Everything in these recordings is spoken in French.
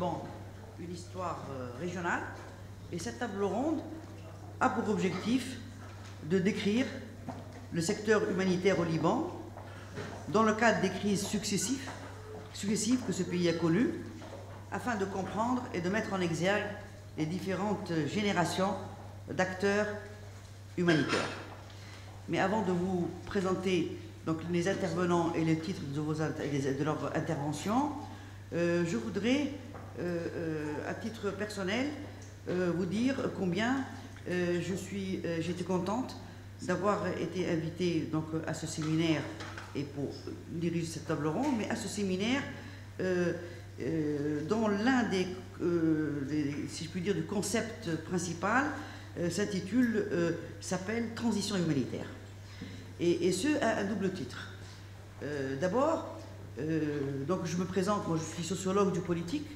Liban, une histoire régionale. Et cette table ronde a pour objectif de décrire le secteur humanitaire au Liban dans le cadre des crises successives que ce pays a connues, afin de comprendre et de mettre en exergue les différentes générations d'acteurs humanitaires. Mais avant de vous présenter donc, les intervenants et les titres de leur intervention, je voudrais, à titre personnel, vous dire combien j'étais contente d'avoir été invitée donc, à ce séminaire et pour diriger cette table ronde, mais à ce séminaire dont l'un des, si je puis dire, du concept principal s'appelle Transition humanitaire. Et ce, à un double titre. D'abord, donc je me présente, moi je suis sociologue du politique,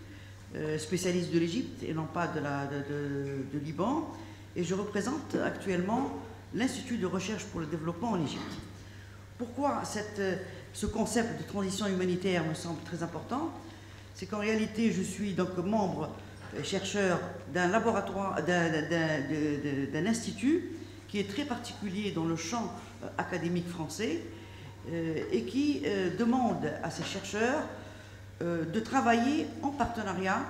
spécialiste de l'Égypte et non pas de Liban, et je représente actuellement l'Institut de recherche pour le développement en Égypte. Pourquoi ce concept de transition humanitaire me semble très important? C'est qu'en réalité, je suis donc membre, chercheur d'un laboratoire, d'un institut qui est très particulier dans le champ académique français et qui demande à ses chercheurs de travailler en partenariat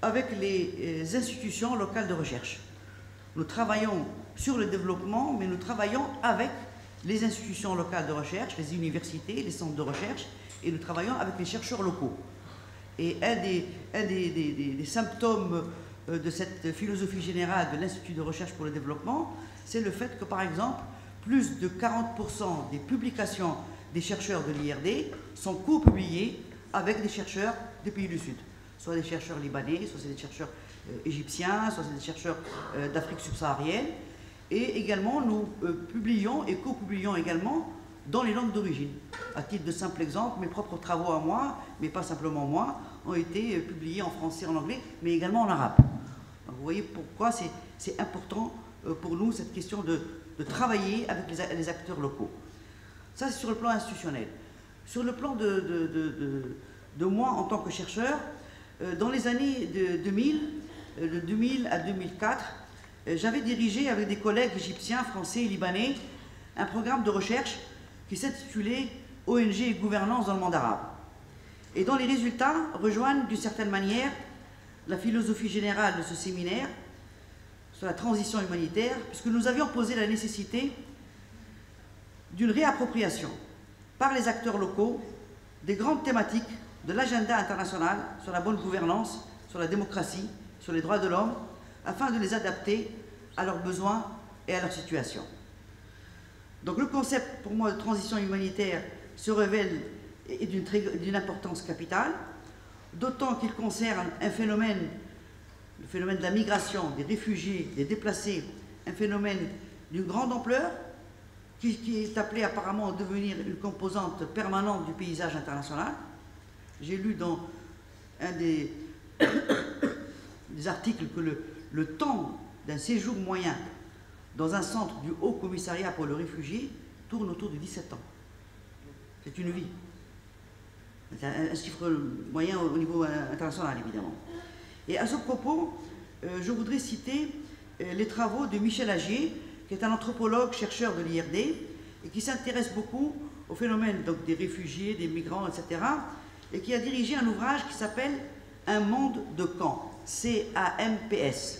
avec les institutions locales de recherche. Nous travaillons sur le développement, mais nous travaillons avec les institutions locales de recherche, les universités, les centres de recherche, et nous travaillons avec les chercheurs locaux. Et un des symptômes de cette philosophie générale de l'Institut de recherche pour le développement, c'est le fait que, par exemple, plus de 40% des publications des chercheurs de l'IRD sont co-publiées avec des chercheurs des pays du Sud. Soit des chercheurs libanais, soit des chercheurs égyptiens, soit des chercheurs d'Afrique subsaharienne. Et également, nous publions et co-publions également dans les langues d'origine. À titre de simple exemple, mes propres travaux à moi, mais pas simplement moi, ont été publiés en français, en anglais, mais également en arabe. Donc vous voyez pourquoi c'est important pour nous, cette question de travailler avec les acteurs locaux. Ça, c'est sur le plan institutionnel. Sur le plan de moi, en tant que chercheur, dans les années 2000, de 2000 à 2004, j'avais dirigé avec des collègues égyptiens, français et libanais un programme de recherche qui s'intitulait ONG et gouvernance dans le monde arabe. Et dont les résultats rejoignent d'une certaine manière la philosophie générale de ce séminaire sur la transition humanitaire, puisque nous avions posé la nécessité d'une réappropriation par les acteurs locaux des grandes thématiques de l'agenda international sur la bonne gouvernance, sur la démocratie, sur les droits de l'homme, afin de les adapter à leurs besoins et à leur situation. Donc le concept, pour moi, de transition humanitaire se révèle d'une importance capitale, d'autant qu'il concerne un phénomène, le phénomène de la migration, des réfugiés, des déplacés, un phénomène d'une grande ampleur, qui est appelé apparemment à devenir une composante permanente du paysage international. J'ai lu dans un des articles que le temps d'un séjour moyen dans un centre du Haut Commissariat pour le réfugié tourne autour de 17 ans. C'est une vie. C'est un chiffre moyen au niveau international, évidemment. Et à ce propos, je voudrais citer les travaux de Michel Agier, qui est un anthropologue, chercheur de l'IRD, et qui s'intéresse beaucoup au phénomène donc, des réfugiés, des migrants, etc., et qui a dirigé un ouvrage qui s'appelle « Un monde de camps », CAMPS.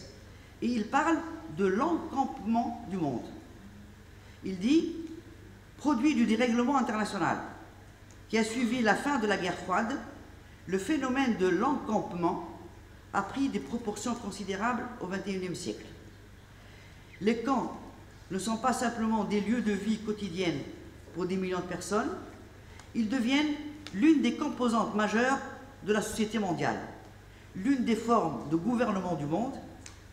Et il parle de l'encampement du monde. Il dit « Produit du dérèglement international qui a suivi la fin de la guerre froide, le phénomène de l'encampement a pris des proportions considérables au XXIe siècle. Les camps ne sont pas simplement des lieux de vie quotidienne pour des millions de personnes, ils deviennent l'une des composantes majeures de la société mondiale, l'une des formes de gouvernement du monde,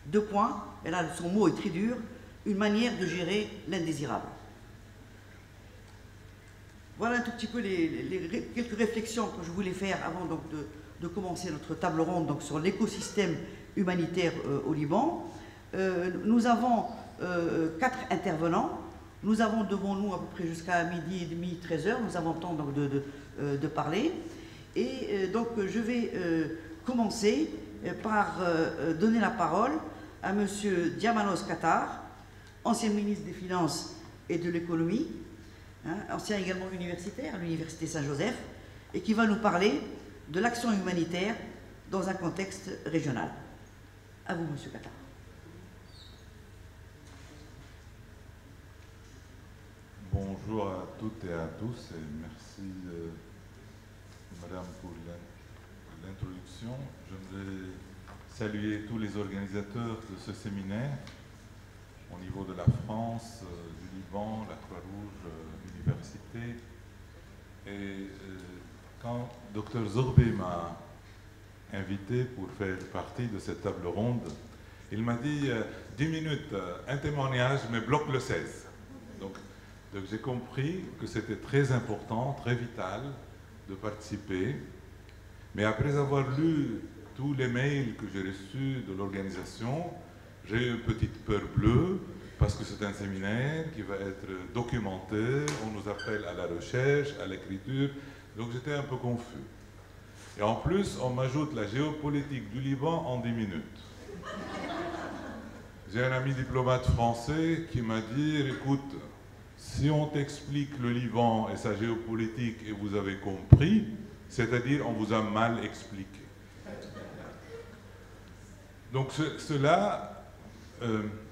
deux points, et là son mot est très dur, une manière de gérer l'indésirable. Voilà un tout petit peu quelques réflexions que je voulais faire avant donc, de commencer notre table ronde donc, sur l'écosystème humanitaire au Liban. Nous avons 4 intervenants. Nous avons devant nous à peu près jusqu'à midi et demi, 13h. Nous avons le temps donc, de parler. Et donc je vais commencer par donner la parole à M. Diamanos Qatar, ancien ministre des Finances et de l'Économie, ancien également universitaire à l'Université Saint-Joseph, et qui va nous parler de l'action humanitaire dans un contexte régional. À vous, M. Qatar. Bonjour à toutes et à tous, et merci Madame pour l'introduction. J'aimerais saluer tous les organisateurs de ce séminaire au niveau de la France, du Liban, la Croix-Rouge, l'université. Et quand Dr Zorbé m'a invité pour faire partie de cette table ronde, il m'a dit 10 minutes, un témoignage, mais bloque le 16. Donc j'ai compris que c'était très important, très vital de participer. Mais après avoir lu tous les mails que j'ai reçus de l'organisation, j'ai eu une petite peur bleue parce que c'est un séminaire qui va être documenté, on nous appelle à la recherche, à l'écriture, donc j'étais un peu confus. Et en plus, on m'ajoute la géopolitique du Liban en 10 minutes. J'ai un ami diplomate français qui m'a dit, écoute, si on t'explique le Liban et sa géopolitique et vous avez compris, c'est-à-dire on vous a mal expliqué. Donc cela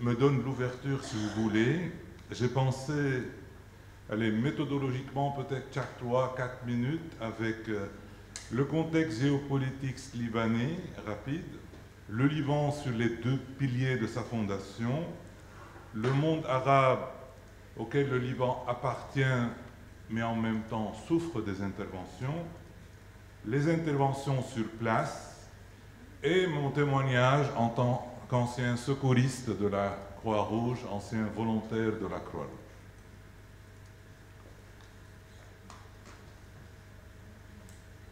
me donne l'ouverture, si vous voulez. J'ai pensé, aller méthodologiquement peut-être chaque 3-4 minutes avec le contexte géopolitique libanais rapide, le Liban sur les 2 piliers de sa fondation, le monde arabe auquel le Liban appartient, mais en même temps souffre des interventions, les interventions sur place et mon témoignage en tant qu'ancien secouriste de la Croix-Rouge, ancien volontaire de la Croix-Rouge.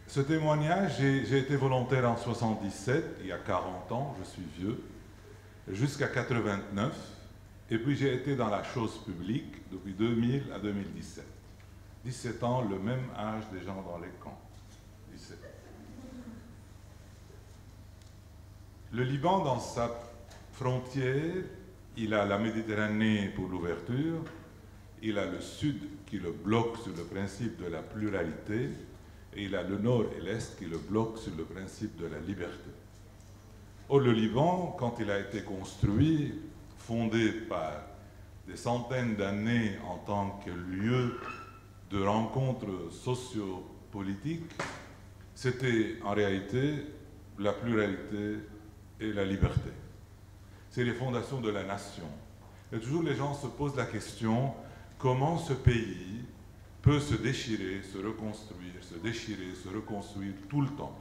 Ce témoignage, j'ai été volontaire en 1977, il y a 40 ans, je suis vieux, jusqu'à 89. Et puis j'ai été dans la chose publique depuis 2000 à 2017. 17 ans, le même âge des gens dans les camps. 17. Le Liban, dans sa frontière, il a la Méditerranée pour l'ouverture, il a le sud qui le bloque sur le principe de la pluralité, et il a le nord et l'est qui le bloquent sur le principe de la liberté. Or, le Liban, quand il a été construit, fondé par des centaines d'années en tant que lieu de rencontres sociopolitiques, c'était en réalité la pluralité et la liberté. C'est les fondations de la nation. Et toujours les gens se posent la question, comment ce pays peut se déchirer, se reconstruire, se déchirer, se reconstruire tout le temps.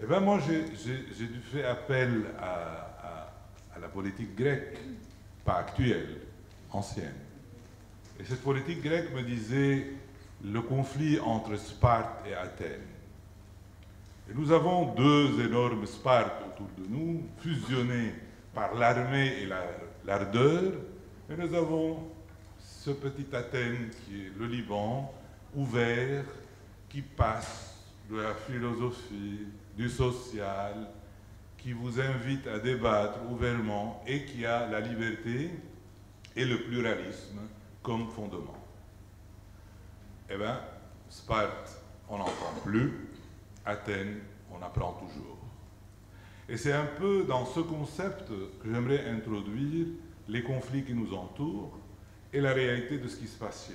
Eh bien moi j'ai dû faire appel à la politique grecque, pas actuelle, ancienne. Et cette politique grecque me disait le conflit entre Sparte et Athènes. Et nous avons 2 énormes Spartes autour de nous, fusionnés par l'armée et l'ardeur, et nous avons ce petit Athènes qui est le Liban, ouvert, qui passe de la philosophie, du social, qui vous invite à débattre ouvertement et qui a la liberté et le pluralisme comme fondement. Eh bien, Sparte, on n'entend plus, Athènes, on apprend toujours. Et c'est un peu dans ce concept que j'aimerais introduire les conflits qui nous entourent et la réalité de ce qui se passe chez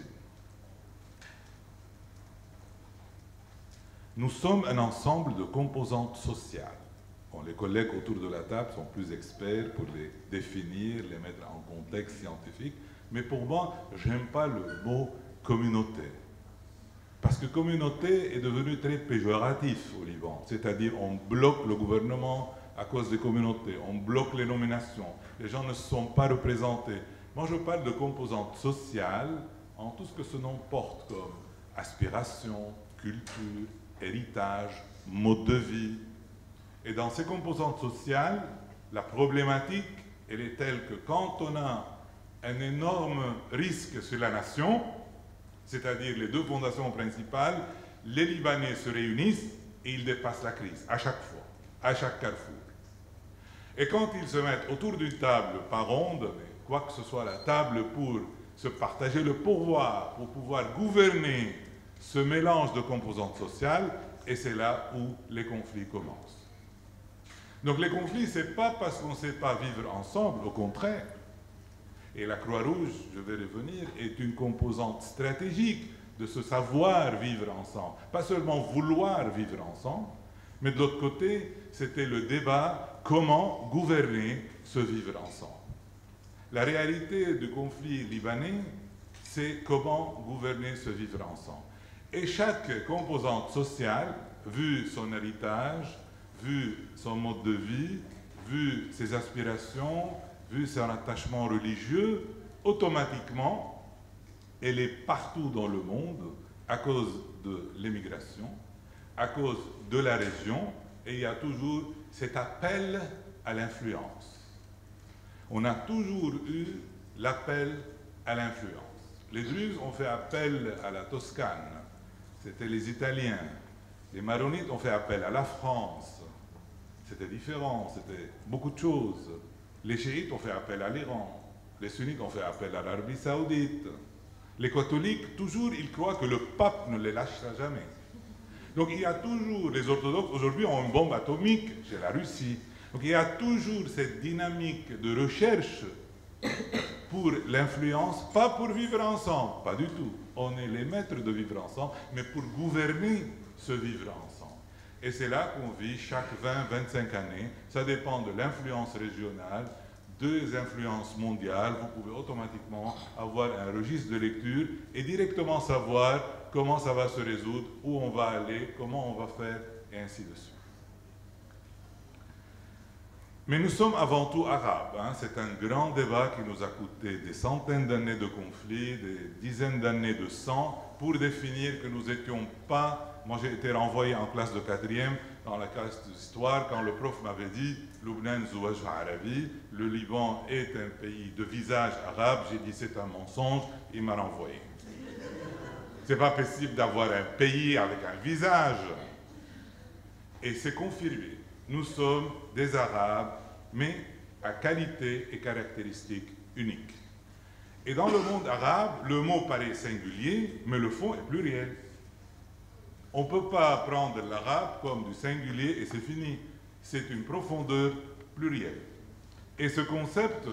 nous. Nous sommes un ensemble de composantes sociales. Bon, les collègues autour de la table sont plus experts pour les définir, les mettre en contexte scientifique, mais pour moi, je n'aime pas le mot communauté. Parce que communauté est devenu très péjoratif au Liban, c'est-à-dire on bloque le gouvernement à cause des communautés, on bloque les nominations, les gens ne sont pas représentés. Moi je parle de composantes sociales en tout ce que ce nom porte comme aspiration, culture, héritage, mode de vie. Et dans ces composantes sociales, la problématique, elle est telle que quand on a un énorme risque sur la nation, c'est-à-dire les 2 fondations principales, les Libanais se réunissent et ils dépassent la crise, à chaque fois, à chaque carrefour. Et quand ils se mettent autour d'une table, pas ronde, mais quoi que ce soit la table pour se partager le pouvoir, pour pouvoir gouverner ce mélange de composantes sociales, et c'est là où les conflits commencent. Donc les conflits, ce n'est pas parce qu'on ne sait pas vivre ensemble, au contraire. Et la Croix-Rouge, je vais revenir, est une composante stratégique de ce savoir vivre ensemble. Pas seulement vouloir vivre ensemble, mais de l'autre côté, c'était le débat comment gouverner ce vivre ensemble. La réalité du conflit libanais, c'est comment gouverner ce vivre ensemble. Et chaque composante sociale, vu son héritage, vu son mode de vie, vu ses aspirations, vu son attachement religieux, automatiquement, elle est partout dans le monde à cause de l'émigration, à cause de la région, et il y a toujours cet appel à l'influence. On a toujours eu l'appel à l'influence. Les Druzes ont fait appel à la Toscane, c'était les Italiens. Les Maronites ont fait appel à la France, c'était différent, c'était beaucoup de choses. Les chiites ont fait appel à l'Iran, les sunnites ont fait appel à l'Arabie saoudite. Les catholiques, toujours, ils croient que le pape ne les lâchera jamais. Donc il y a toujours, les orthodoxes aujourd'hui ont une bombe atomique chez la Russie. Donc il y a toujours cette dynamique de recherche pour l'influence, pas pour vivre ensemble, pas du tout. On est les maîtres de vivre ensemble, mais pour gouverner ce vivre ensemble. Et c'est là qu'on vit chaque 20-25 années. Ça dépend de l'influence régionale, des influences mondiales. Vous pouvez automatiquement avoir un registre de lecture et directement savoir comment ça va se résoudre, où on va aller, comment on va faire, et ainsi de suite. Mais nous sommes avant tout arabes. Hein. C'est un grand débat qui nous a coûté des centaines d'années de conflits, des dizaines d'années de sang, pour définir que nous n'étions pas... Moi, j'ai été renvoyé en classe de 4e, dans la classe d'histoire, quand le prof m'avait dit « Lubnan zouaj arabi », le Liban est un pays de visage arabe. J'ai dit « c'est un mensonge », il m'a renvoyé. C'est pas possible d'avoir un pays avec un visage. Et c'est confirmé. Nous sommes des Arabes, mais à qualité et caractéristiques uniques. Et dans le monde arabe, le mot paraît singulier, mais le fond est pluriel. On ne peut pas prendre l'arabe comme du singulier et c'est fini. C'est une profondeur plurielle. Et ce concept,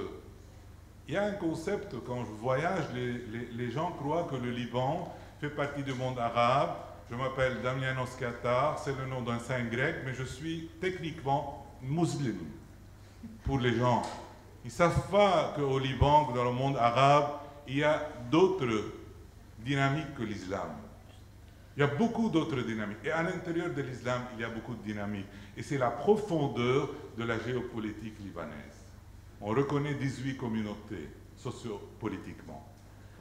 il y a un concept, quand je voyage, les gens croient que le Liban fait partie du monde arabe. Je m'appelle Damianos Qatar, c'est le nom d'un saint grec, mais je suis techniquement musulman. Pour les gens, ils ne savent pas qu'au Liban, que dans le monde arabe, il y a d'autres dynamiques que l'islam. Il y a beaucoup d'autres dynamiques. Et à l'intérieur de l'islam, il y a beaucoup de dynamiques. Et c'est la profondeur de la géopolitique libanaise. On reconnaît 18 communautés sociopolitiquement.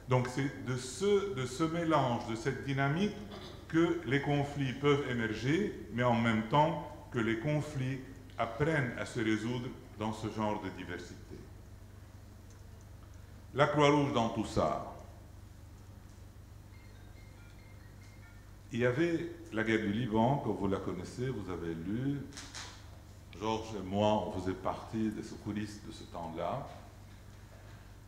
Donc c'est de ce mélange, de cette dynamique, que les conflits peuvent émerger, mais en même temps que les conflits apprennent à se résoudre dans ce genre de diversité. La Croix-Rouge dans tout ça. Il y avait la guerre du Liban, comme vous la connaissez, vous avez lu. Georges et moi, on faisait partie des secouristes de ce temps-là.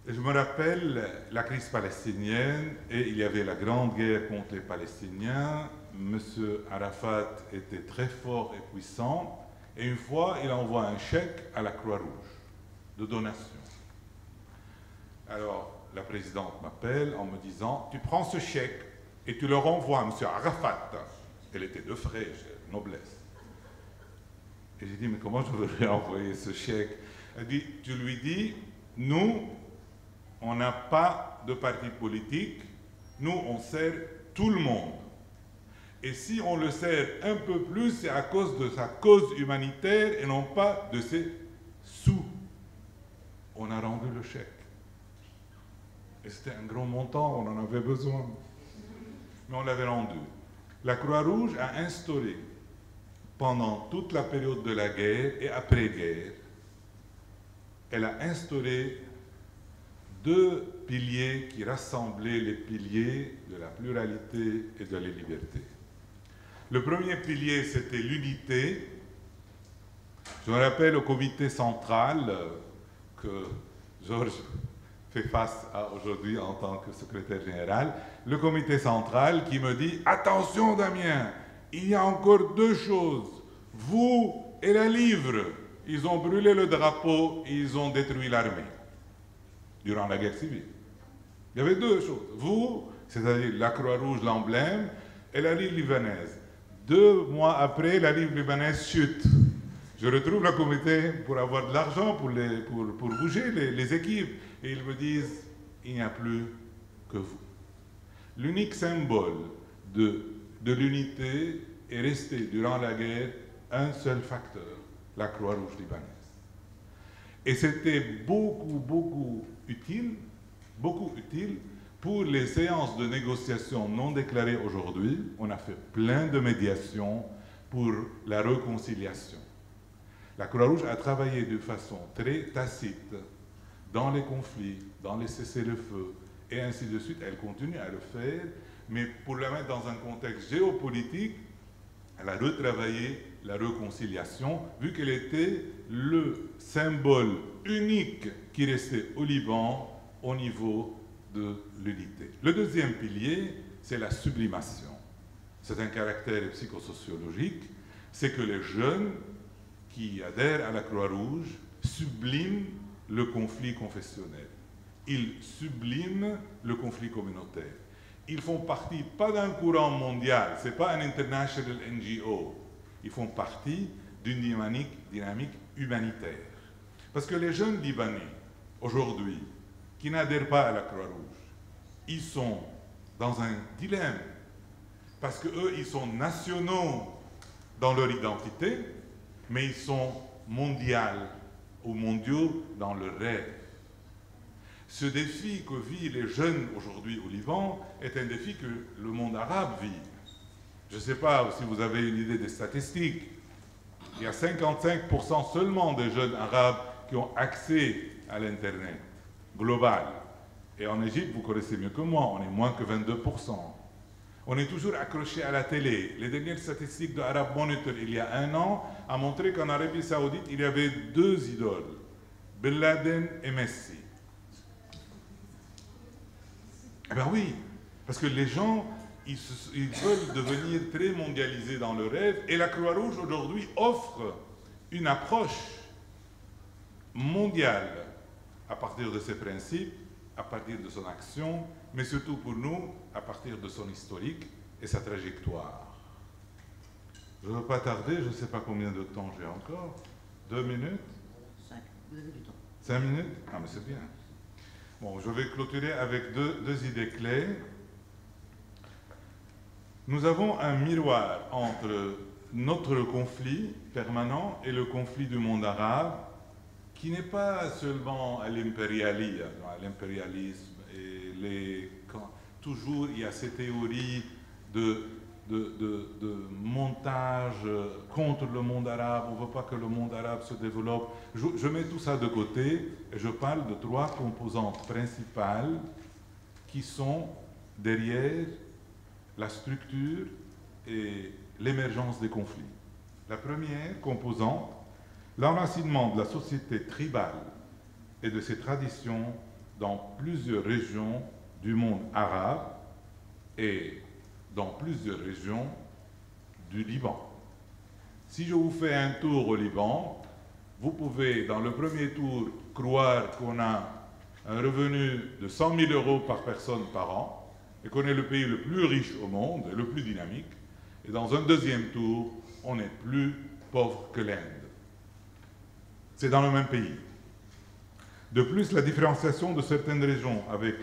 Et je me rappelle la crise palestinienne, et il y avait la grande guerre contre les Palestiniens. Monsieur Arafat était très fort et puissant, et une fois, il envoie un chèque à la Croix-Rouge de donation. Alors, la présidente m'appelle en me disant « Tu prends ce chèque et tu le renvoies à monsieur Arafat. » Elle était de frais, noblesse. Et j'ai dit « Mais comment je veux lui envoyer ce chèque ?» Elle dit « Tu lui dis, nous, on n'a pas de parti politique, nous, on sert tout le monde. Et si on le sert un peu plus, c'est à cause de sa cause humanitaire et non pas de ses sous. » On a rendu le chèque. Et c'était un gros montant, on en avait besoin. Mais on l'avait rendu. La Croix-Rouge a instauré, pendant toute la période de la guerre et après-guerre, elle a instauré 2 piliers qui rassemblaient les piliers de la pluralité et de la liberté. Le premier pilier, c'était l'unité. Je me rappelle au comité central que Georges fait face à aujourd'hui en tant que secrétaire général, le comité central qui me dit « Attention Damien, il y a encore deux choses, vous et la livre. » Ils ont brûlé le drapeau et ils ont détruit l'armée durant la guerre civile. Il y avait deux choses, vous, c'est-à-dire la Croix-Rouge, l'emblème, et la livre libanaise. 2 mois après, la livre libanaise chute. Je retrouve le comité pour avoir de l'argent, pour bouger les équipes. Et ils me disent, il n'y a plus que vous. L'unique symbole de l'unité est resté durant la guerre un seul facteur, la Croix-Rouge libanaise. Et c'était beaucoup utile pour les séances de négociation non déclarées aujourd'hui. On a fait plein de médiations pour la réconciliation. La Croix-Rouge a travaillé de façon très tacite dans les conflits, dans les cessez-le-feu, et ainsi de suite. Elle continue à le faire, mais pour la mettre dans un contexte géopolitique, elle a retravaillé la réconciliation, vu qu'elle était le symbole unique qui restait au Liban au niveau de l'unité. Le deuxième pilier, c'est la sublimation. C'est un caractère psychosociologique, c'est que les jeunes qui adhèrent à la Croix-Rouge subliment le conflit confessionnel. Ils subliment le conflit communautaire. Ils font partie, pas d'un courant mondial, ce n'est pas un international NGO. Ils font partie d'une dynamique humanitaire. Parce que les jeunes Libanais, aujourd'hui, qui n'adhèrent pas à la Croix-Rouge, ils sont dans un dilemme. Parce qu'eux, ils sont nationaux dans leur identité, mais ils sont mondiaux dans leur rêve. Ce défi que vivent les jeunes aujourd'hui au Liban est un défi que le monde arabe vit. Je ne sais pas si vous avez une idée des statistiques. Il y a 55% seulement des jeunes arabes qui ont accès à l'Internet global. Et en Égypte, vous connaissez mieux que moi, on est moins que 22%. On est toujours accroché à la télé. Les dernières statistiques de Arab Monitor, il y a 1 an, a montré qu'en Arabie Saoudite, il y avait 2 idoles, Ben Laden et Messi. Eh bien oui, parce que les gens, ils veulent devenir très mondialisés dans le rêve, et la Croix-Rouge aujourd'hui offre une approche mondiale à partir de ses principes, à partir de son action, mais surtout pour nous, à partir de son historique et sa trajectoire. Je ne veux pas tarder, je ne sais pas combien de temps j'ai encore. 2 minutes? 5, vous avez du temps. 5 minutes? Ah, mais c'est bien. Bon, je vais clôturer avec deux idées clés. Nous avons un miroir entre notre conflit permanent et le conflit du monde arabe, qui n'est pas seulement à l'impérialisme et toujours il y a ces théories de montage contre le monde arabe, on ne veut pas que le monde arabe se développe. Je mets tout ça de côté et je parle de 3 composantes principales qui sont derrière la structure et l'émergence des conflits. La première composante, l'enracinement de la société tribale et de ses traditions dans plusieurs régions du monde arabe et dans plusieurs régions du Liban. Si je vous fais un tour au Liban, vous pouvez, dans le premier tour, croire qu'on a un revenu de 100 000 € par personne par an et qu'on est le pays le plus riche au monde et le plus dynamique. Et dans un deuxième tour, on est plus pauvre que l'Inde. C'est dans le même pays. De plus, la différenciation de certaines régions avec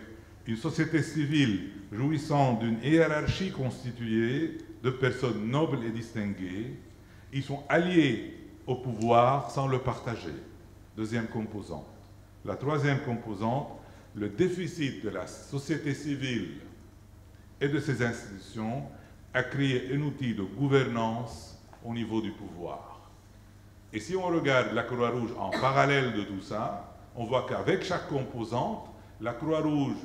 une société civile jouissant d'une hiérarchie constituée de personnes nobles et distinguées, ils sont alliés au pouvoir sans le partager. Deuxième composante. La troisième composante, le déficit de la société civile et de ses institutions a créé un outil de gouvernance au niveau du pouvoir. Et si on regarde la Croix-Rouge en parallèle de tout ça, on voit qu'avec chaque composante, la Croix-Rouge,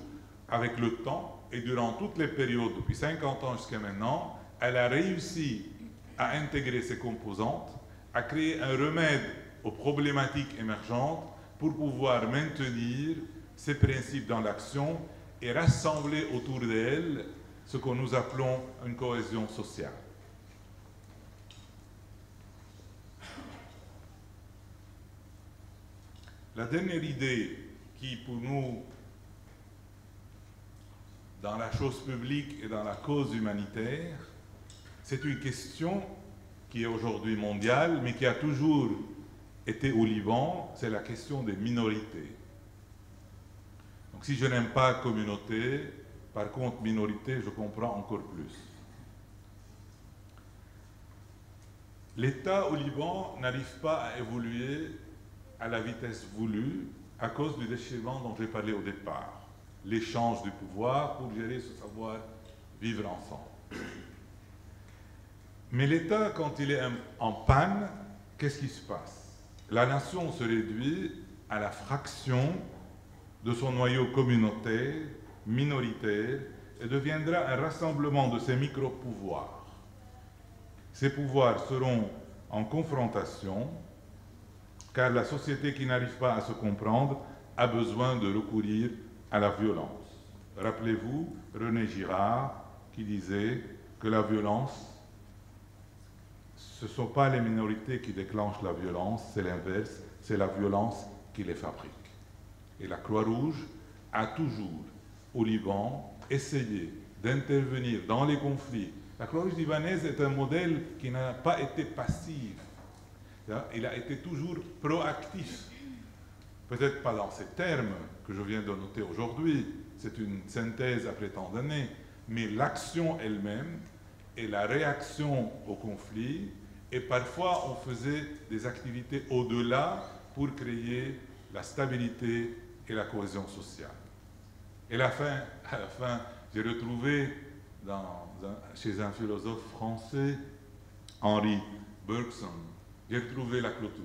avec le temps et durant toutes les périodes, depuis 50 ans jusqu'à maintenant, elle a réussi à intégrer ces composantes, à créer un remède aux problématiques émergentes pour pouvoir maintenir ces principes dans l'action et rassembler autour d'elle ce que nous appelons une cohésion sociale. La dernière idée qui, pour nous, dans la chose publique et dans la cause humanitaire, c'est une question qui est aujourd'hui mondiale, mais qui a toujours été au Liban, c'est la question des minorités. Donc si je n'aime pas communauté, par contre minorité, je comprends encore plus. L'État au Liban n'arrive pas à évoluer à la vitesse voulue à cause du déchirement dont j'ai parlé au départ, l'échange du pouvoir pour gérer ce savoir vivre ensemble. Mais l'État, quand il est en panne, qu'est-ce qui se passe? La nation se réduit à la fraction de son noyau communautaire, minoritaire, et deviendra un rassemblement de ces micro-pouvoirs. Ces pouvoirs seront en confrontation, car la société qui n'arrive pas à se comprendre a besoin de recourir à la violence. Rappelez-vous René Girard qui disait que la violence, ce ne sont pas les minorités qui déclenchent la violence, c'est l'inverse, c'est la violence qui les fabrique. Et la Croix-Rouge a toujours, au Liban, essayé d'intervenir dans les conflits. La Croix-Rouge libanaise est un modèle qui n'a pas été passif. Il a été toujours proactif. Peut-être pas dans ces termes que je viens de noter aujourd'hui, c'est une synthèse après tant d'années, mais l'action elle-même et la réaction au conflit, et parfois on faisait des activités au-delà pour créer la stabilité et la cohésion sociale. Et à la fin, j'ai retrouvé chez un philosophe français, Henri Bergson, j'ai retrouvé la clôture,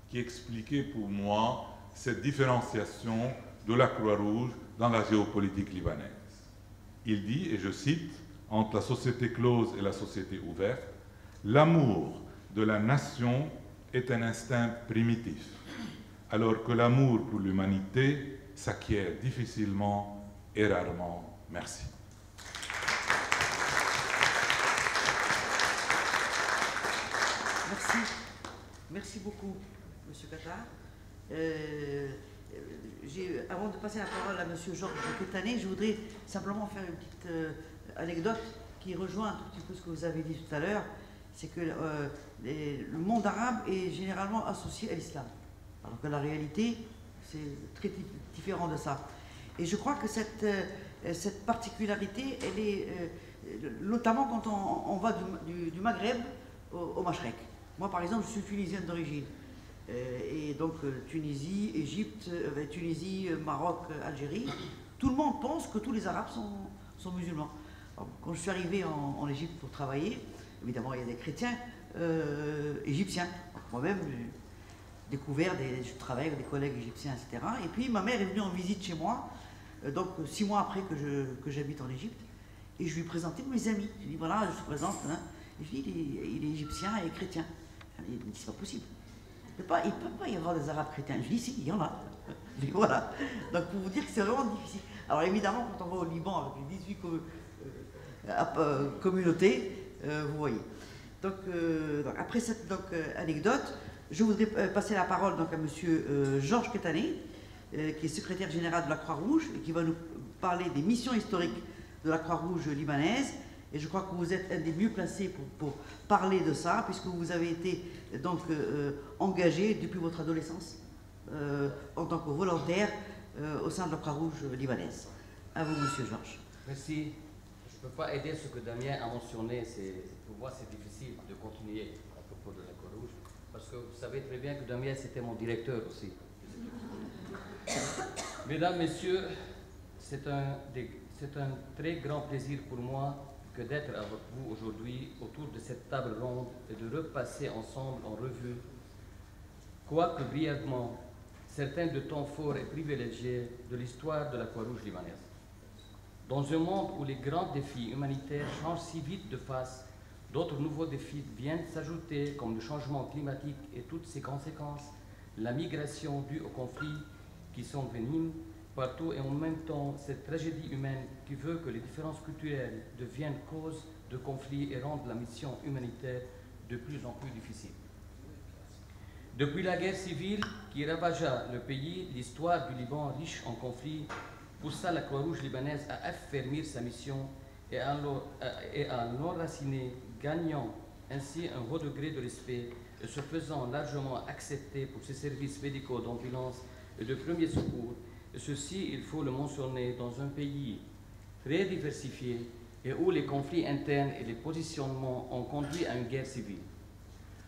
qui expliquait pour moi cette différenciation de la Croix-Rouge dans la géopolitique libanaise. Il dit, et je cite, « Entre la société close et la société ouverte, l'amour de la nation est un instinct primitif, alors que l'amour pour l'humanité s'acquiert difficilement et rarement. » Merci. Merci. Merci beaucoup, M. Qatar. Avant de passer la parole à M. Georges Quétanet, je voudrais simplement faire une petite anecdote qui rejoint un tout petit peu ce que vous avez dit tout à l'heure. C'est que le monde arabe est généralement associé à l'islam, alors que la réalité, c'est très différent de ça. Et je crois que cette particularité, elle est notamment quand on va du Maghreb au Mashrek. Moi, par exemple, je suis tunisienne d'origine. Et donc, Tunisie, Égypte, Tunisie, Maroc, Algérie, tout le monde pense que tous les Arabes sont musulmans. Alors, quand je suis arrivé en Égypte pour travailler, évidemment, il y a des chrétiens égyptiens. Moi-même, j'ai découvert, je travaille avec des collègues égyptiens, etc. Et puis, ma mère est venue en visite chez moi, donc 6 mois après que j'habite en Égypte, et je lui ai présenté mes amis. Je lui ai dit, voilà, je te présente. Hein. Et je lui ai dit, il est égyptien et chrétien. Il me dit, c'est pas possible. Il ne peut pas y avoir des Arabes chrétiens. Je lui ai dit, si, il y en a. Je dis, voilà. Donc, pour vous dire que c'est vraiment difficile. Alors, évidemment, quand on va au Liban avec les 18 communautés, vous voyez. Donc, après cette anecdote, je voudrais passer la parole donc, à M. Georges Quétanet, qui est secrétaire général de la Croix-Rouge et qui va nous parler des missions historiques de la Croix-Rouge libanaise. Et je crois que vous êtes un des mieux placés pour parler de ça, puisque vous avez été donc engagé depuis votre adolescence en tant que volontaire au sein de la Croix-Rouge libanaise. À vous, Monsieur Georges. Merci. Je ne peux pas aider ce que Damien a mentionné. Pour moi, c'est difficile de continuer à propos de la Croix-Rouge, parce que vous savez très bien que Damien, c'était mon directeur aussi. Mesdames, Messieurs, c'est un très grand plaisir pour moi que d'être avec vous aujourd'hui autour de cette table ronde et de repasser ensemble en revue, quoique brièvement, certains de temps forts et privilégiés de l'histoire de la Croix-Rouge libanaise. Dans un monde où les grands défis humanitaires changent si vite de face, d'autres nouveaux défis viennent s'ajouter, comme le changement climatique et toutes ses conséquences, la migration due aux conflits qui s'enveniment partout et en même temps cette tragédie humaine qui veut que les différences culturelles deviennent cause de conflits et rendent la mission humanitaire de plus en plus difficile. Depuis la guerre civile qui ravagea le pays, l'histoire du Liban riche en conflits poussa la Croix-Rouge libanaise à affermir sa mission et à l'enraciner, gagnant ainsi un haut degré de respect et se faisant largement accepter pour ses services médicaux d'ambulance et de premiers secours. Et ceci, il faut le mentionner, dans un pays très diversifié et où les conflits internes et les positionnements ont conduit à une guerre civile.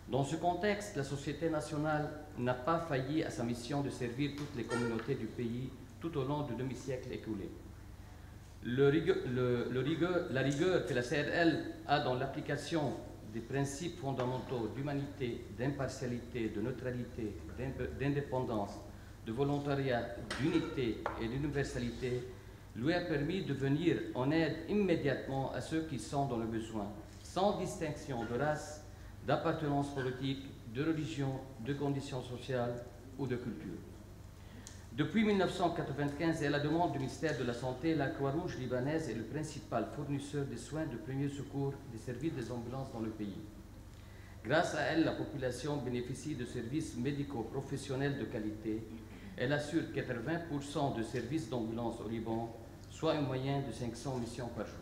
Dans ce contexte, la société nationale n'a pas failli à sa mission de servir toutes les communautés du pays tout au long du demi-siècle écoulé. La rigueur que la CRL a dans l'application des principes fondamentaux d'humanité, d'impartialité, de neutralité, d'indépendance, de volontariat, d'unité et d'universalité lui a permis de venir en aide immédiatement à ceux qui sont dans le besoin, sans distinction de race, d'appartenance politique, de religion, de conditions sociales ou de culture. Depuis 1995 et à la demande du ministère de la Santé, la Croix-Rouge libanaise est le principal fournisseur des soins de premiers secours des services des ambulances dans le pays. Grâce à elle, la population bénéficie de services médicaux professionnels de qualité. Elle assure 80% de services d'ambulance au Liban, soit une moyenne de 500 missions par jour.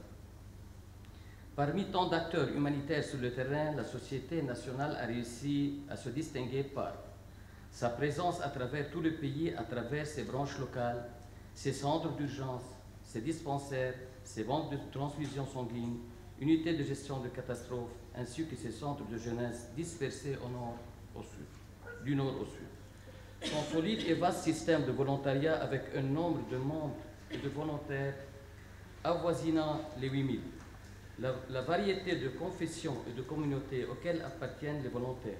Parmi tant d'acteurs humanitaires sur le terrain, la société nationale a réussi à se distinguer par sa présence à travers tout le pays, à travers ses branches locales, ses centres d'urgence, ses dispensaires, ses banques de transfusion sanguine, unités de gestion de catastrophes, ainsi que ses centres de jeunesse dispersés au nord au sud, du nord au sud. Son solide et vaste système de volontariat avec un nombre de membres et de volontaires avoisinant les 8000. La variété de confessions et de communautés auxquelles appartiennent les volontaires,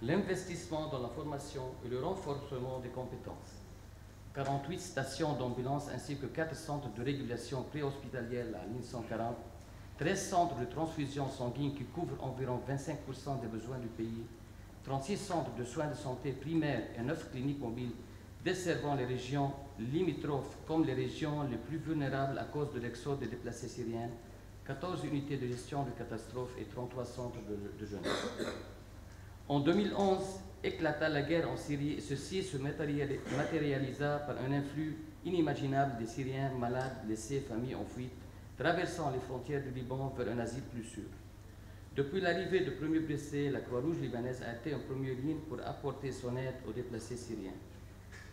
l'investissement dans la formation et le renforcement des compétences, 48 stations d'ambulance ainsi que 4 centres de régulation préhospitalière, la ligne 140, 13 centres de transfusion sanguine qui couvrent environ 25% des besoins du pays, 36 centres de soins de santé primaires et 9 cliniques mobiles desservant les régions limitrophes comme les régions les plus vulnérables à cause de l'exode des déplacés syriens, 14 unités de gestion de catastrophes et 33 centres de jeunesse. En 2011, éclata la guerre en Syrie et ceci se matérialisa par un influx inimaginable des Syriens malades, laissés, familles en fuite, traversant les frontières du Liban vers un asile plus sûr. Depuis l'arrivée de premiers blessés, la Croix-Rouge libanaise a été en première ligne pour apporter son aide aux déplacés syriens.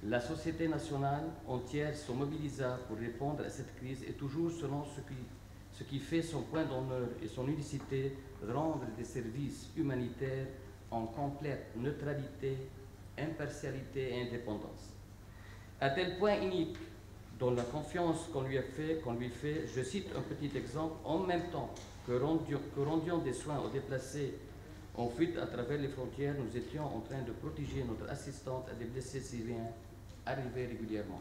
La société nationale entière se mobilisa pour répondre à cette crise et toujours selon ce qui fait son point d'honneur et son unicité, rendre des services humanitaires en complète neutralité, impartialité et indépendance. À tel point unique dans la confiance qu'on lui fait, je cite un petit exemple, en même temps que rendions des soins aux déplacés en fuite à travers les frontières, nous étions en train de protéger notre assistante à des blessés syriens arrivés régulièrement.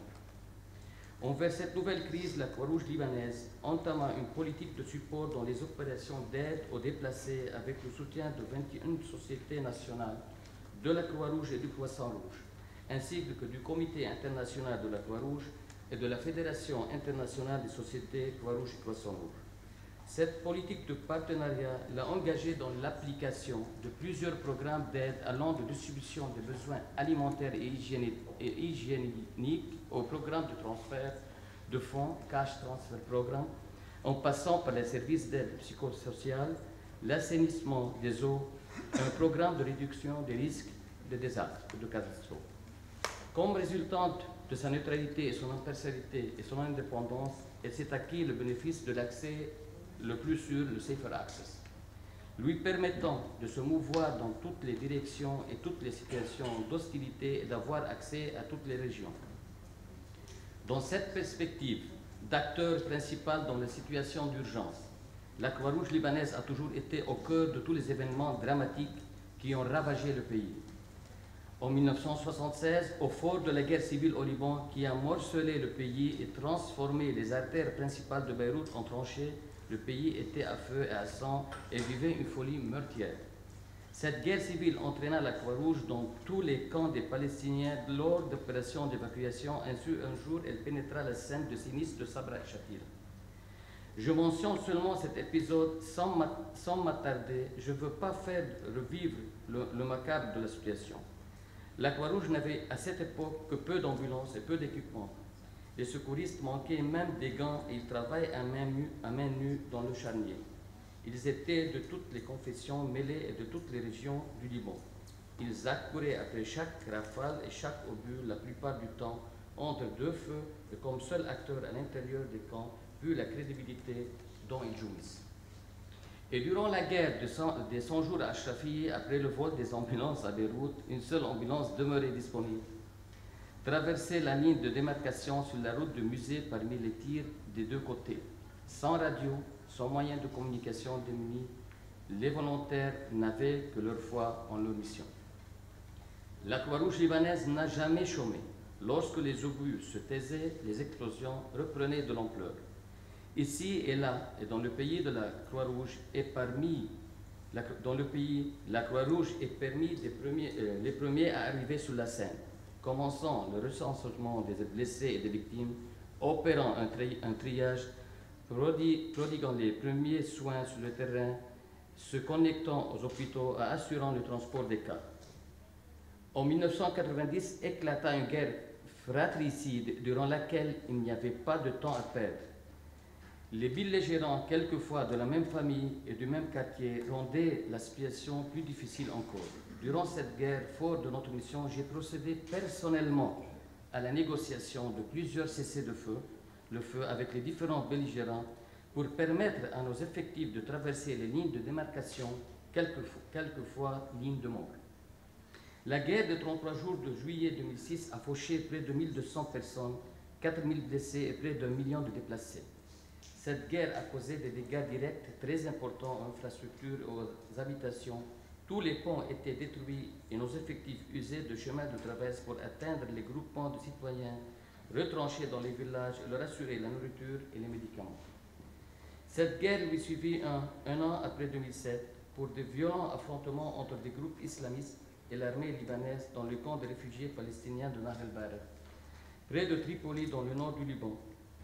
Envers cette nouvelle crise, la Croix-Rouge libanaise entama une politique de support dans les opérations d'aide aux déplacés avec le soutien de 21 sociétés nationales, de la Croix-Rouge et du Croissant-Rouge, ainsi que du Comité international de la Croix-Rouge et de la Fédération internationale des sociétés Croix-Rouge et Croissant-Rouge. Cette politique de partenariat l'a engagé dans l'application de plusieurs programmes d'aide allant de distribution des besoins alimentaires et hygiéniques au programme de transfert de fonds, Cash Transfer Programme, en passant par les services d'aide psychosociale, l'assainissement des eaux, un programme de réduction des risques de désastres et de catastrophes. Comme résultante de sa neutralité et son impartialité et son indépendance, elle s'est acquis le bénéfice de l'accès le plus sûr, le Safer Access, lui permettant de se mouvoir dans toutes les directions et toutes les situations d'hostilité et d'avoir accès à toutes les régions. Dans cette perspective d'acteur principal dans les situations d'urgence, la Croix-Rouge libanaise a toujours été au cœur de tous les événements dramatiques qui ont ravagé le pays. En 1976, au fort de la guerre civile au Liban, qui a morcelé le pays et transformé les artères principales de Beyrouth en tranchées, le pays était à feu et à sang et vivait une folie meurtrière. Cette guerre civile entraîna la Croix-Rouge dans tous les camps des Palestiniens lors d'opérations d'évacuation. Ainsi, un jour, elle pénétra la scène de sinistre de Sabra el-Shatila. Je mentionne seulement cet épisode sans m'attarder. Je ne veux pas faire revivre le macabre de la situation. La Croix-Rouge n'avait à cette époque que peu d'ambulances et peu d'équipements. Les secouristes manquaient même des gants et ils travaillaient à main nue dans le charnier. Ils étaient de toutes les confessions mêlées et de toutes les régions du Liban. Ils accouraient après chaque rafale et chaque obus, la plupart du temps, entre deux feux et comme seul acteur à l'intérieur des camps, vu la crédibilité dont ils jouissent. Et durant la guerre des 100 jours à Ashrafieh, après le vol des ambulances à Beyrouth, une seule ambulance demeurait disponible. Traverser la ligne de démarcation sur la route de musée parmi les tirs des deux côtés. Sans radio, sans moyen de communication démunis, les volontaires n'avaient que leur foi en leur mission. La Croix-Rouge libanaise n'a jamais chômé. Lorsque les obus se taisaient, les explosions reprenaient de l'ampleur. Ici et là, et dans le pays de la Croix-Rouge est parmi la Croix-Rouge est parmi les premiers à arriver sur la scène, commençant le recensement des blessés et des victimes, opérant un triage, prodiguant les premiers soins sur le terrain, se connectant aux hôpitaux, assurant le transport des cas. En 1990 éclata une guerre fratricide durant laquelle il n'y avait pas de temps à perdre. Les belligérants, quelquefois de la même famille et du même quartier, rendaient la situation plus difficile encore. Durant cette guerre, fort de notre mission, j'ai procédé personnellement à la négociation de plusieurs cessez-le-feu avec les différents belligérants pour permettre à nos effectifs de traverser les lignes de démarcation, quelquefois lignes de mort. La guerre de 33 jours de juillet 2006 a fauché près de 1200 personnes, 4000 blessés et près d'1 million de déplacés. Cette guerre a causé des dégâts directs très importants aux infrastructures et aux habitations. Tous les ponts étaient détruits et nos effectifs usaient de chemins de traverse pour atteindre les groupements de citoyens retranchés dans les villages et leur assurer la nourriture et les médicaments. Cette guerre lui suivit un an après 2007 pour de violents affrontements entre des groupes islamistes et l'armée libanaise dans le camp de réfugiés palestiniens de Nahr el-Bared, près de Tripoli dans le nord du Liban,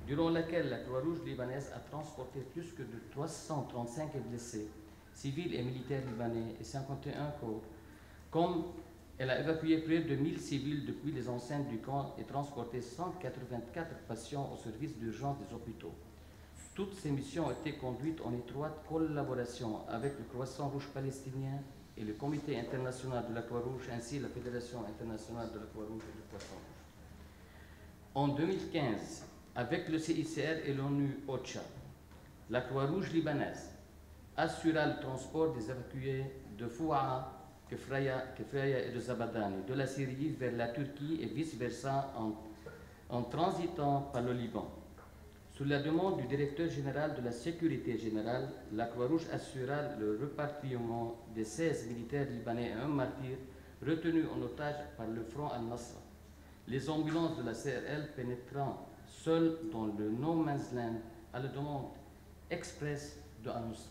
durant laquelle la Croix-Rouge libanaise a transporté plus que de 335 blessés, civils et militaires libanais et 51 corps, comme elle a évacué près de 1000 civils depuis les enceintes du camp et transporté 184 patients au service d'urgence des hôpitaux. Toutes ces missions ont été conduites en étroite collaboration avec le Croissant-Rouge palestinien et le Comité international de la Croix-Rouge, ainsi la Fédération internationale de la Croix-Rouge et du Croissant-Rouge. En 2015, avec le CICR et l'ONU OCHA, la Croix-Rouge libanaise assura le transport des évacués de Fouaa, Kefraya et de Zabadani, de la Syrie vers la Turquie et vice-versa en transitant par le Liban. Sous la demande du directeur général de la Sécurité générale, la Croix-Rouge assura le repatriement des 16 militaires libanais et un martyr retenus en otage par le front al-Nasra. Les ambulances de la CRL pénétrant seules dans le No Man's Land à la demande express de al-Nusra.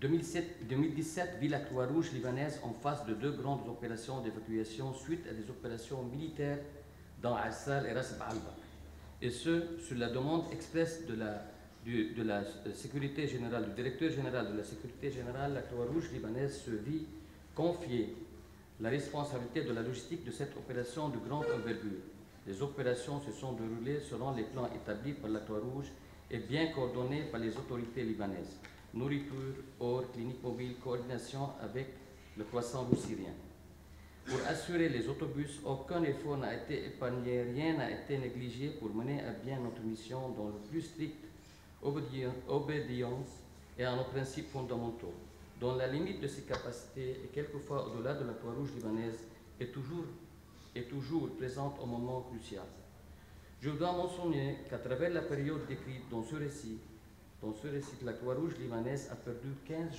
2017 vit la Croix-Rouge libanaise en face de deux grandes opérations d'évacuation suite à des opérations militaires dans Assal et Ras al-Bakr. Et ce, sur la demande expresse de la Sécurité générale, du directeur général de la Sécurité générale, la Croix-Rouge libanaise se vit confier la responsabilité de la logistique de cette opération de grande envergure. Les opérations se sont déroulées selon les plans établis par la Croix-Rouge et bien coordonnées par les autorités libanaises. Nourriture, or, clinique mobile, coordination avec le Croissant-Rouge syrien. Pour assurer les autobus, aucun effort n'a été épargné, rien n'a été négligé pour mener à bien notre mission dans le plus stricte obédience et à nos principes fondamentaux, dans la limite de ses capacités et quelquefois au-delà de la Croix-Rouge libanaise est toujours présente au moment crucial. Je dois mentionner qu'à travers la période décrite dans ce récit, Dans ce récit, la Croix-Rouge libanaise a perdu 15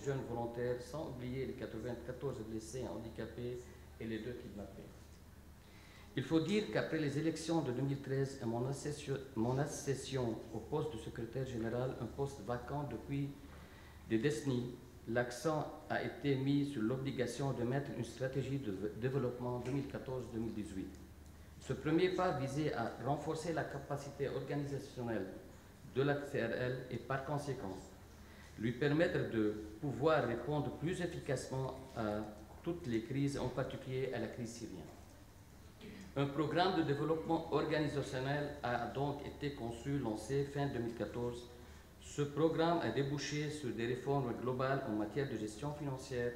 jeunes volontaires, sans oublier les 94 blessés et handicapés et les 2 kidnappés. Il faut dire qu'après les élections de 2013 et mon accession au poste de secrétaire général, un poste vacant depuis des décennies, l'accent a été mis sur l'obligation de mettre une stratégie de développement 2014-2018. Ce premier pas visait à renforcer la capacité organisationnelle de la CRL et par conséquent lui permettre de pouvoir répondre plus efficacement à toutes les crises, en particulier à la crise syrienne. Un programme de développement organisationnel a donc été conçu, lancé fin 2014. Ce programme a débouché sur des réformes globales en matière de gestion financière,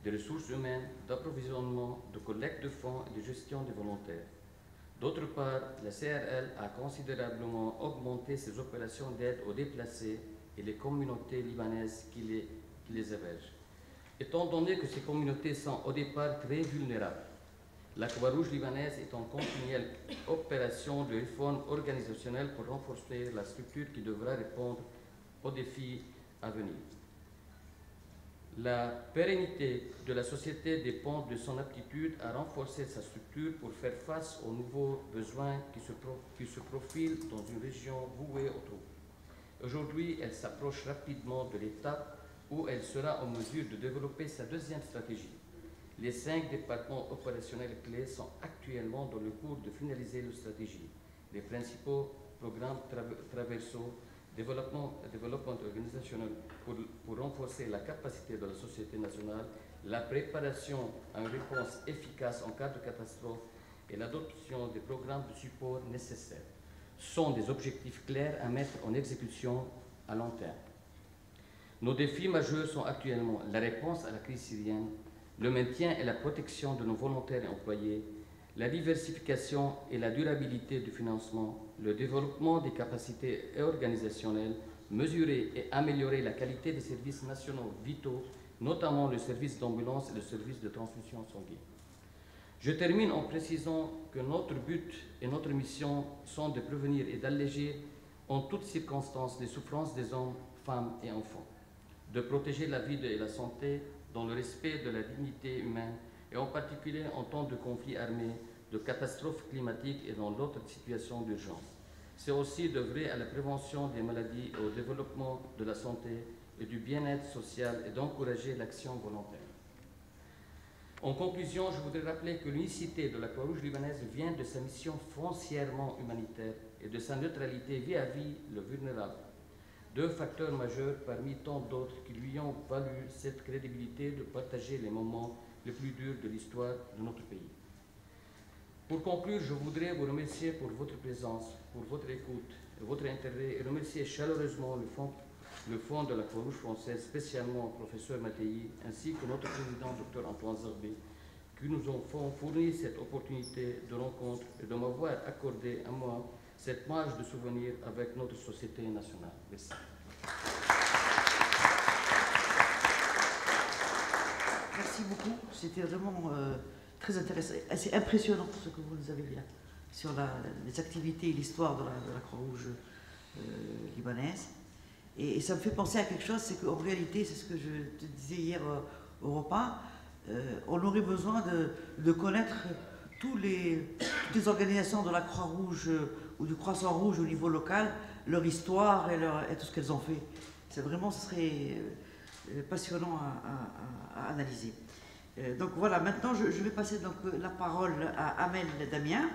de ressources humaines, d'approvisionnement, de collecte de fonds et de gestion des volontaires. D'autre part, la CRL a considérablement augmenté ses opérations d'aide aux déplacés et les communautés libanaises qui les hébergent. Étant donné que ces communautés sont au départ très vulnérables, la Croix-Rouge libanaise est en continuelle opération de réforme organisationnelle pour renforcer la structure qui devra répondre aux défis à venir. La pérennité de la société dépend de son aptitude à renforcer sa structure pour faire face aux nouveaux besoins qui se profilent dans une région vouée au trouble. Aujourd'hui, elle s'approche rapidement de l'étape où elle sera en mesure de développer sa deuxième stratégie. Les 5 départements opérationnels clés sont actuellement dans le cours de finaliser leur stratégie. Les principaux programmes traversaux, développement organisationnel pour renforcer la capacité de la société nationale, la préparation à une réponse efficace en cas de catastrophe et l'adoption des programmes de support nécessaires sont des objectifs clairs à mettre en exécution à long terme. Nos défis majeurs sont actuellement la réponse à la crise syrienne, le maintien et la protection de nos volontaires et employés, la diversification et la durabilité du financement, le développement des capacités organisationnelles, mesurer et améliorer la qualité des services nationaux vitaux, notamment le service d'ambulance et le service de transfusion sanguine. Je termine en précisant que notre but et notre mission sont de prévenir et d'alléger en toutes circonstances les souffrances des hommes, femmes et enfants, de protéger la vie et la santé dans le respect de la dignité humaine et en particulier en temps de conflits armés, de catastrophes climatiques et dans d'autres situations d'urgence. C'est aussi d'œuvrer à la prévention des maladies et au développement de la santé et du bien-être social et d'encourager l'action volontaire. En conclusion, je voudrais rappeler que l'unicité de la Croix-Rouge libanaise vient de sa mission foncièrement humanitaire et de sa neutralité vis-à-vis le vulnérable. 2 facteurs majeurs parmi tant d'autres qui lui ont valu cette crédibilité de partager les moments les plus durs de l'histoire de notre pays. Pour conclure, je voudrais vous remercier pour votre présence, pour votre écoute et votre intérêt et remercier chaleureusement le Fonds de la Croix-Rouge française, spécialement le professeur Mattei, ainsi que notre président, Dr Antoine Zarbé, qui nous ont fourni cette opportunité de rencontre et de m'avoir accordé à moi cette marge de souvenir avec notre société nationale. Merci. Merci beaucoup. C'était vraiment très intéressant, assez impressionnant ce que vous nous avez dit là, sur les activités et l'histoire de la Croix-Rouge libanaise. Et ça me fait penser à quelque chose, c'est qu'en réalité, c'est ce que je te disais hier au repas, on aurait besoin de connaître toutes les organisations de la Croix-Rouge ou du Croissant-Rouge au niveau local, leur histoire et tout ce qu'elles ont fait. C'est vraiment, ce serait passionnant à analyser. Donc voilà, maintenant je vais passer donc la parole à Amel Damien,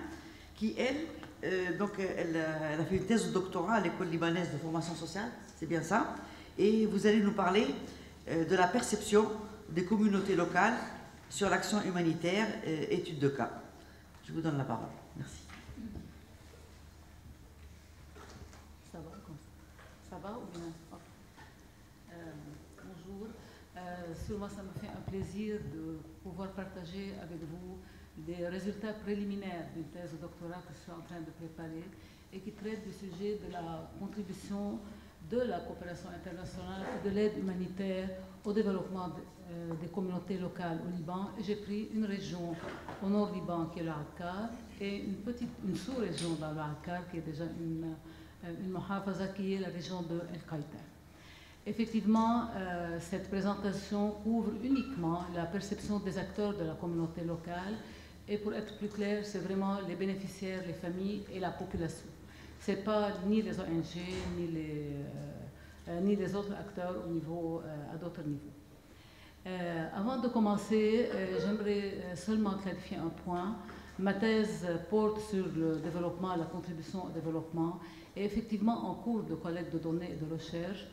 qui elle a fait une thèse de doctorat à l'école libanaise de formation sociale, c'est bien ça, et vous allez nous parler de la perception des communautés locales sur l'action humanitaire, étude de cas. Je vous donne la parole. Merci. Ça va ou bien? Bonjour. Sûrement, ça me fait un plaisir de pouvoir partager avec vous des résultats préliminaires d'une thèse de doctorat que je suis en train de préparer et qui traite du sujet de la contribution de la coopération internationale et de l'aide humanitaire au développement des communautés locales au Liban. J'ai pris une région au nord Liban qui est le Akkar et une sous-région dans le Akkar qui est déjà une muhafaza qui est la région de El Qaïta. Effectivement, cette présentation couvre uniquement la perception des acteurs de la communauté locale et pour être plus clair, c'est vraiment les bénéficiaires, les familles et la population. Ce n'est pas ni les ONG, ni les autres acteurs à d'autres niveaux. Avant de commencer, j'aimerais seulement clarifier un point. Ma thèse porte sur le développement, la contribution au développement et effectivement en cours de collecte de données et de recherche,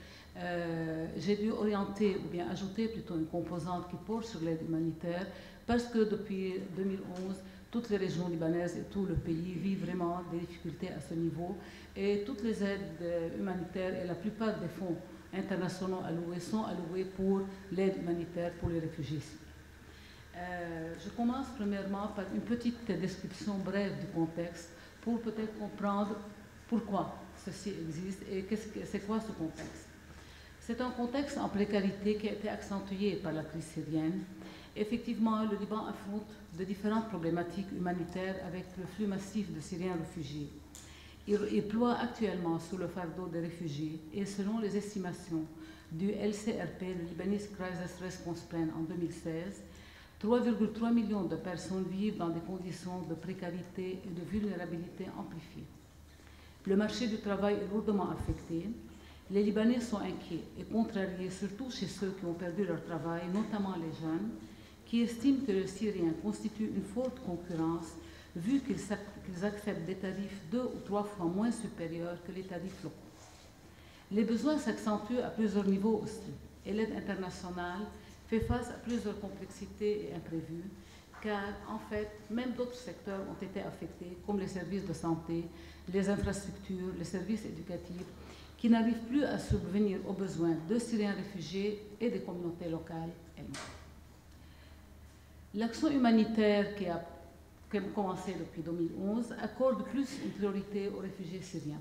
j'ai dû orienter ou bien ajouter plutôt une composante qui porte sur l'aide humanitaire parce que depuis 2011, toutes les régions libanaises et tout le pays vivent vraiment des difficultés à ce niveau et toutes les aides humanitaires et la plupart des fonds internationaux alloués sont alloués pour l'aide humanitaire pour les réfugiés. Je commence premièrement par une petite description brève du contexte pour peut-être comprendre pourquoi ceci existe et c'est quoi ce contexte. C'est un contexte en précarité qui a été accentué par la crise syrienne. Effectivement, le Liban affronte de différentes problématiques humanitaires avec le flux massif de Syriens réfugiés. Il ploie actuellement sous le fardeau des réfugiés et selon les estimations du LCRP, le Lebanese Crisis Response Plan en 2016, 3,3 millions de personnes vivent dans des conditions de précarité et de vulnérabilité amplifiées. Le marché du travail est lourdement affecté. Les Libanais sont inquiets et contrariés, surtout chez ceux qui ont perdu leur travail, notamment les jeunes, qui estiment que le Syrien constitue une forte concurrence vu qu'ils acceptent des tarifs 2 ou 3 fois moins supérieurs que les tarifs locaux. Les besoins s'accentuent à plusieurs niveaux aussi, et l'aide internationale fait face à plusieurs complexités et imprévues, car en fait, même d'autres secteurs ont été affectés, comme les services de santé, les infrastructures, les services éducatifs, qui n'arrivent plus à subvenir aux besoins de Syriens réfugiés et des communautés locales elles-mêmes. L'action humanitaire qui a commencé depuis 2011 accorde plus une priorité aux réfugiés syriens,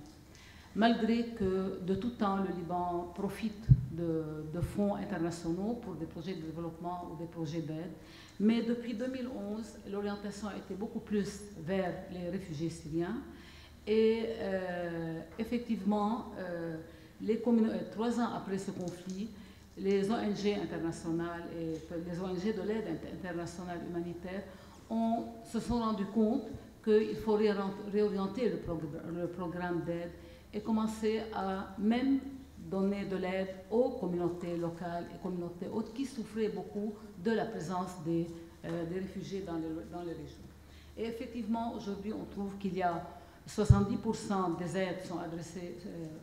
malgré que de tout temps le Liban profite de fonds internationaux pour des projets de développement ou des projets d'aide. Mais depuis 2011, l'orientation a été beaucoup plus vers les réfugiés syriens. Et effectivement, 3 ans après ce conflit, les ONG internationales et les ONG de l'aide internationale humanitaire se sont rendus compte qu'il faut réorienter le programme d'aide et commencer à même donner de l'aide aux communautés locales et communautés autres qui souffraient beaucoup de la présence des réfugiés dans les régions. Et effectivement, aujourd'hui, on trouve qu'il y a 70% des aides sont adressées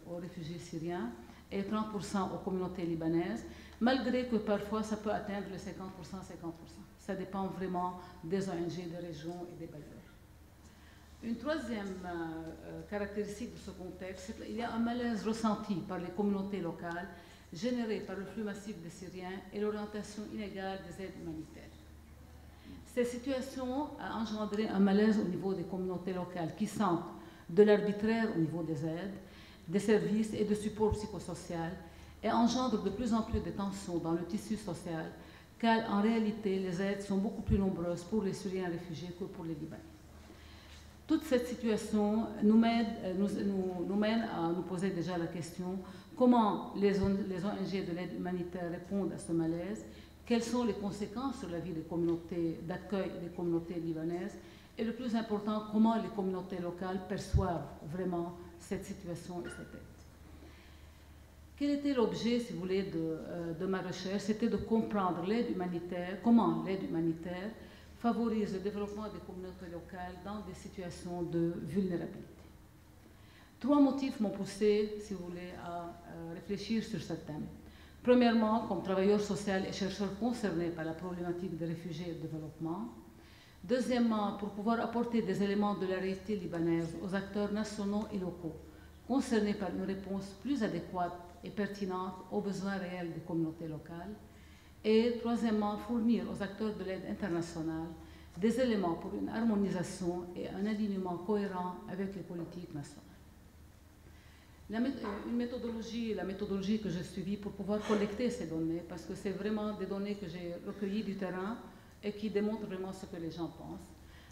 aux réfugiés syriens et 30% aux communautés libanaises, malgré que parfois ça peut atteindre les 50%, 50%. Ça dépend vraiment des ONG, des régions et des bailleurs. Une troisième caractéristique de ce contexte, c'est qu'il y a un malaise ressenti par les communautés locales généré par le flux massif des Syriens et l'orientation inégale des aides humanitaires. Cette situation a engendré un malaise au niveau des communautés locales qui sentent de l'arbitraire au niveau des aides, des services et de support psychosocial et engendre de plus en plus de tensions dans le tissu social car en réalité les aides sont beaucoup plus nombreuses pour les Syriens réfugiés que pour les Libanais. Toute cette situation nous mène à nous poser déjà la question comment les ONG de l'aide humanitaire répondent à ce malaise, quelles sont les conséquences sur la vie des communautés d'accueil et des communautés libanaises, et le plus important, comment les communautés locales perçoivent vraiment cette situation et cette aide. Quel était l'objet, si vous voulez, de ma recherche? C'était de comprendre l'aide humanitaire, comment l'aide humanitaire favorise le développement des communautés locales dans des situations de vulnérabilité. 3 motifs m'ont poussé, si vous voulez, à réfléchir sur ce thème. Premièrement, comme travailleur social et chercheur concerné par la problématique des réfugiés et du développement. Deuxièmement, pour pouvoir apporter des éléments de la réalité libanaise aux acteurs nationaux et locaux, concernés par une réponse plus adéquate et pertinente aux besoins réels des communautés locales. Et troisièmement, fournir aux acteurs de l'aide internationale des éléments pour une harmonisation et un alignement cohérent avec les politiques nationales. La méthodologie que j'ai suivie pour pouvoir collecter ces données, parce que c'est vraiment des données que j'ai recueillies du terrain et qui démontrent vraiment ce que les gens pensent.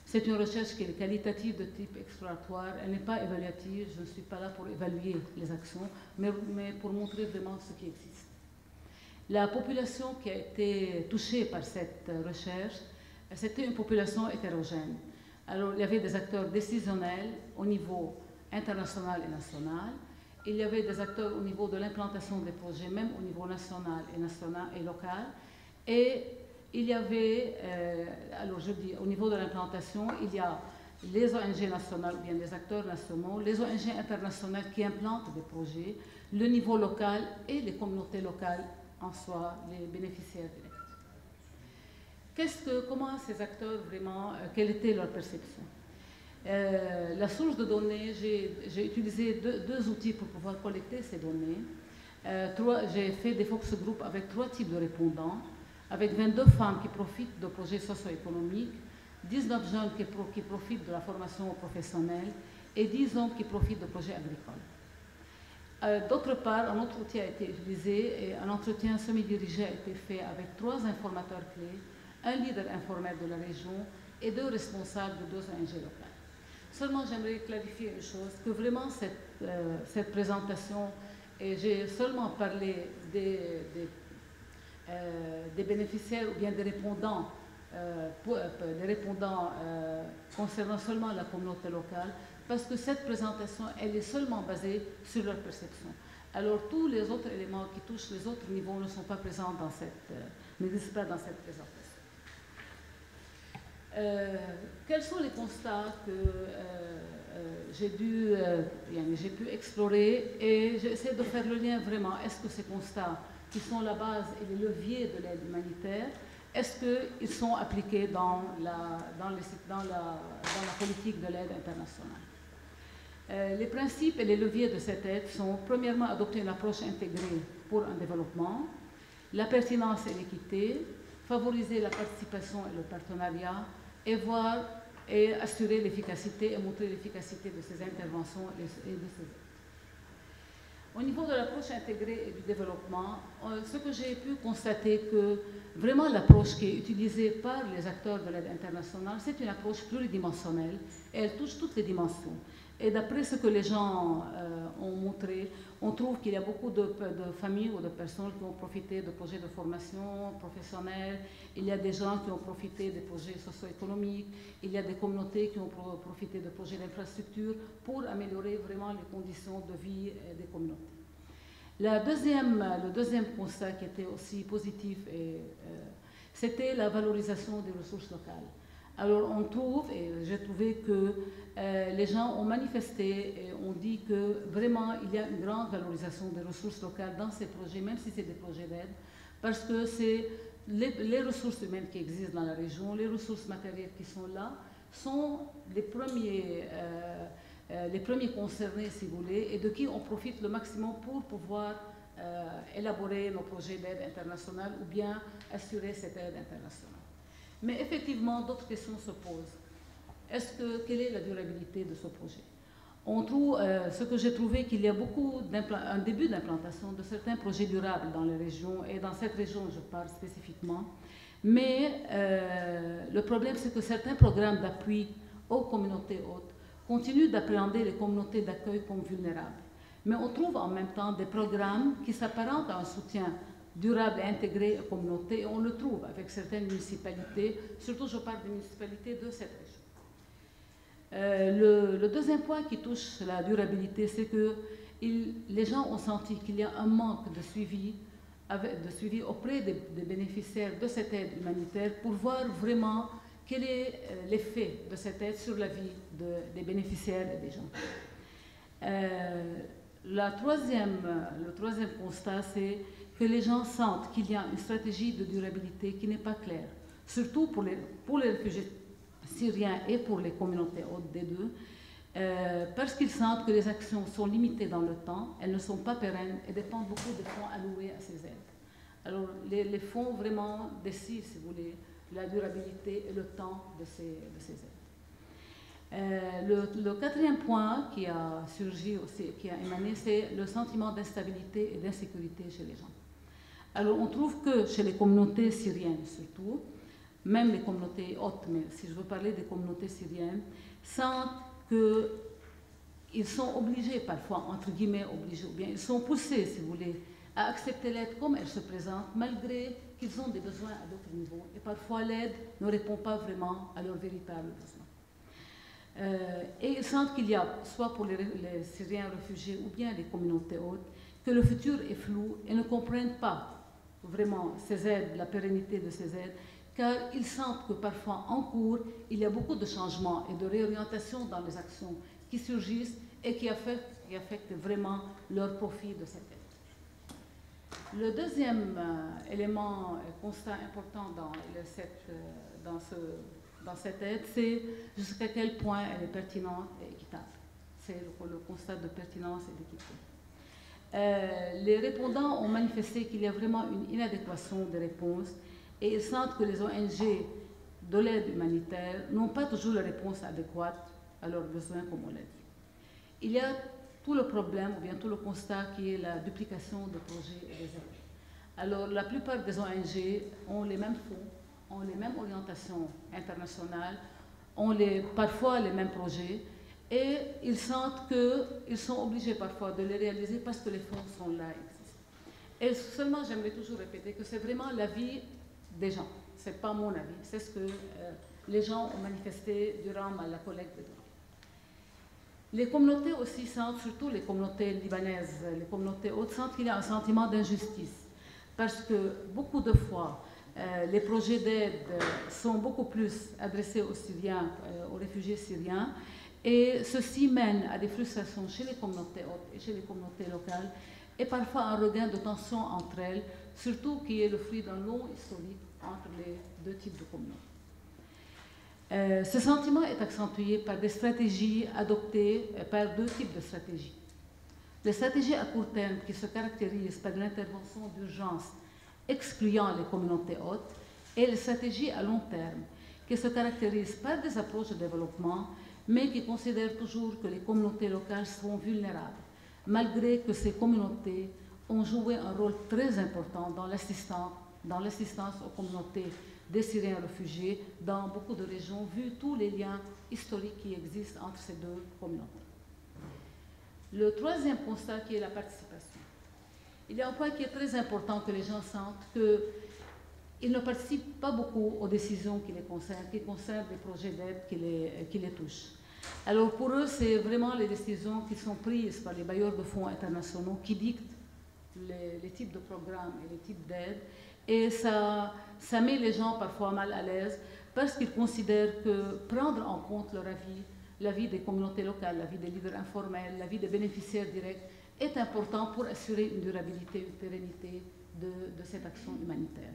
C'est une recherche qui est qualitative de type exploratoire, elle n'est pas évaluative, je ne suis pas là pour évaluer les actions, mais pour montrer vraiment ce qui existe. La population qui a été touchée par cette recherche, c'était une population hétérogène. Alors, il y avait des acteurs décisionnels au niveau international et national. Il y avait des acteurs au niveau de l'implantation des projets, même au niveau national et local. Et il y avait, alors je dis, au niveau de l'implantation, il y a les ONG nationales ou bien les acteurs nationaux, les ONG internationales qui implantent des projets, le niveau local et les communautés locales en soi, les bénéficiaires directs. Comment ces acteurs vraiment, quelle était leur perception? La source de données, j'ai utilisé deux outils pour pouvoir collecter ces données. J'ai fait des focus group avec 3 types de répondants, avec 22 femmes qui profitent de projets socio-économiques, 19 jeunes qui profitent de la formation professionnelle et 10 hommes qui profitent de projets agricoles. D'autre part, un autre outil a été utilisé et un entretien semi-dirigé a été fait avec 3 informateurs clés, un leader informel de la région et 2 responsables de 2 ONG locales. Seulement, j'aimerais clarifier une chose, que vraiment cette présentation, et j'ai seulement parlé des bénéficiaires ou bien des répondants, concernant seulement la communauté locale, parce que cette présentation, elle est seulement basée sur leur perception. Alors, tous les autres éléments qui touchent les autres niveaux ne sont pas présents dans n'existent pas dans cette présentation. Quels sont les constats que j'ai pu explorer et j'essaie de faire le lien vraiment. Est-ce que ces constats qui sont la base et les leviers de l'aide humanitaire, est-ce qu'ils sont appliqués dans la politique de l'aide internationale? Les principes et les leviers de cette aide sont premièrement adopter une approche intégrée pour un développement, la pertinence et l'équité, favoriser la participation et le partenariat, et assurer l'efficacité et montrer l'efficacité de ces interventions et de ces aides. Au niveau de l'approche intégrée et du développement, ce que j'ai pu constater que vraiment l'approche qui est utilisée par les acteurs de l'aide internationale, c'est une approche pluridimensionnelle et elle touche toutes les dimensions. Et d'après ce que les gens ont montré, on trouve qu'il y a beaucoup de familles ou de personnes qui ont profité de projets de formation professionnelle, il y a des gens qui ont profité des projets socio-économiques, il y a des communautés qui ont profité de projets d'infrastructure pour améliorer vraiment les conditions de vie des communautés. Le deuxième constat qui était aussi positif, c'était la valorisation des ressources locales. Alors on trouve, et j'ai trouvé que les gens ont manifesté et ont dit que vraiment il y a une grande valorisation des ressources locales dans ces projets, même si c'est des projets d'aide, parce que c'est les ressources humaines qui existent dans la région, les ressources matérielles qui sont là, sont les premiers concernés, si vous voulez, et de qui on profite le maximum pour pouvoir élaborer nos projets d'aide internationale ou bien assurer cette aide internationale. Mais effectivement, d'autres questions se posent. Quelle est la durabilité de ce projet? On trouve, ce que j'ai trouvé, qu'il y a un début d'implantation de certains projets durables dans les régions, et dans cette région, je parle spécifiquement. Mais le problème, c'est que certains programmes d'appui aux communautés hôtes continuent d'appréhender les communautés d'accueil comme vulnérables. Mais on trouve en même temps des programmes qui s'apparentent à un soutien durable et intégré aux communautés, et on le trouve avec certaines municipalités, surtout je parle des municipalités de cette région. Le deuxième point qui touche la durabilité, c'est que les gens ont senti qu'il y a un manque de suivi auprès des bénéficiaires de cette aide humanitaire pour voir vraiment quel est l'effet de cette aide sur la vie des bénéficiaires et des gens. Le troisième constat, c'est que les gens sentent qu'il y a une stratégie de durabilité qui n'est pas claire, surtout pour les réfugiés syriens et pour les communautés hôtes des deux, parce qu'ils sentent que les actions sont limitées dans le temps, elles ne sont pas pérennes et dépendent beaucoup des fonds alloués à ces aides. Alors les fonds vraiment décident, si vous voulez, la durabilité et le temps de ces aides. Le quatrième point qui a surgi aussi, qui a émané, c'est le sentiment d'instabilité et d'insécurité chez les gens. Alors on trouve que chez les communautés syriennes surtout, même les communautés hautes, mais si je veux parler des communautés syriennes, sentent qu'ils sont obligés, parfois, entre guillemets, obligés, ou bien ils sont poussés, si vous voulez, à accepter l'aide comme elle se présente, malgré qu'ils ont des besoins à d'autres niveaux. Et parfois, l'aide ne répond pas vraiment à leurs véritables besoins. Et ils sentent qu'il y a, soit pour les Syriens réfugiés ou bien les communautés hautes, que le futur est flou et ne comprennent pas vraiment ces aides, la pérennité de ces aides, car ils sentent que parfois en cours, il y a beaucoup de changements et de réorientation dans les actions qui surgissent et qui affectent vraiment leur profit de cette aide. Le deuxième élément, constat important dans cette aide, c'est jusqu'à quel point elle est pertinente et équitable. C'est le constat de pertinence et d'équité. Les répondants ont manifesté qu'il y a vraiment une inadéquation des réponses et ils sentent que les ONG de l'aide humanitaire n'ont pas toujours la réponse adéquate à leurs besoins, comme on l'a dit. Il y a tout le problème, ou bien tout le constat qui est la duplication des projets et des aides. Alors, la plupart des ONG ont les mêmes fonds, ont les mêmes orientations internationales, ont parfois les mêmes projets, et ils sentent qu'ils sont obligés parfois de les réaliser parce que les fonds sont là, existent. Et seulement, j'aimerais toujours répéter que c'est vraiment l'avis des gens. Ce n'est pas mon avis, c'est ce que les gens ont manifesté durant la collecte de dons. Les communautés aussi sentent, surtout les communautés libanaises, les communautés hautes, sentent qu'il y a un sentiment d'injustice. Parce que beaucoup de fois, les projets d'aide sont beaucoup plus adressés aux Syriens, aux réfugiés syriens, et ceci mène à des frustrations chez les communautés hautes et chez les communautés locales, et parfois un regain de tension entre elles, surtout qui est le fruit d'un long historique entre les deux types de communautés. Ce sentiment est accentué par des stratégies adoptées par deux types de stratégies. Les stratégies à court terme qui se caractérisent par l'intervention d'urgence excluant les communautés hautes et les stratégies à long terme qui se caractérisent par des approches de développement mais qui considèrent toujours que les communautés locales sont vulnérables, malgré que ces communautés ont joué un rôle très important dans l'assistance aux communautés des Syriens réfugiés dans beaucoup de régions, vu tous les liens historiques qui existent entre ces deux communautés. Le troisième constat qui est la participation. Il y a un point qui est très important que les gens sentent, qu'ils ne participent pas beaucoup aux décisions qui les concernent, qui concernent des projets d'aide qui les touchent. Alors pour eux, c'est vraiment les décisions qui sont prises par les bailleurs de fonds internationaux qui dictent les types de programmes et les types d'aide. Et ça met les gens parfois mal à l'aise parce qu'ils considèrent que prendre en compte leur avis, l'avis des communautés locales, l'avis des leaders informels, l'avis des bénéficiaires directs est important pour assurer une durabilité, une pérennité de cette action humanitaire.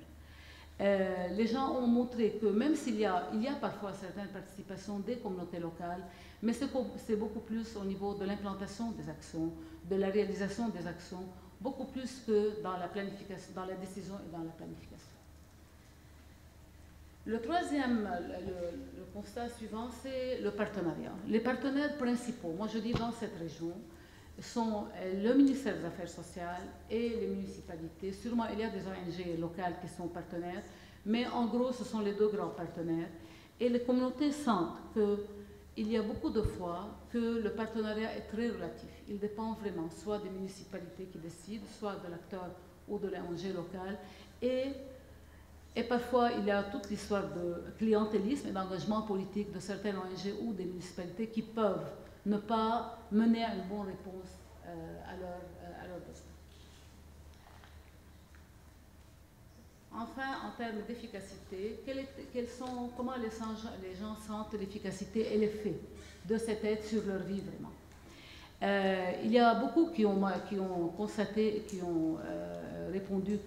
Les gens ont montré que même s'il y a parfois certaines participations des communautés locales, mais c'est beaucoup plus au niveau de l'implantation des actions, de la réalisation des actions, beaucoup plus que dans la planification, dans la décision et dans la planification. Le troisième, le constat suivant, c'est le partenariat. Les partenaires principaux, moi je dis dans cette région, sont le ministère des Affaires sociales et les municipalités. Sûrement, il y a des ONG locales qui sont partenaires, mais en gros, ce sont les deux grands partenaires. Et les communautés sentent qu'il y a beaucoup de fois que le partenariat est très relatif. Il dépend vraiment soit des municipalités qui décident, soit de l'acteur ou de l'ONG locale. Et parfois, il y a toute l'histoire de clientélisme et d'engagement politique de certaines ONG ou des municipalités qui peuvent ne pas mener à une bonne réponse à leurs besoins. Enfin, en termes d'efficacité, comment les gens sentent l'efficacité et l'effet de cette aide sur leur vie vraiment. Il y a beaucoup qui ont constaté, qui ont répondu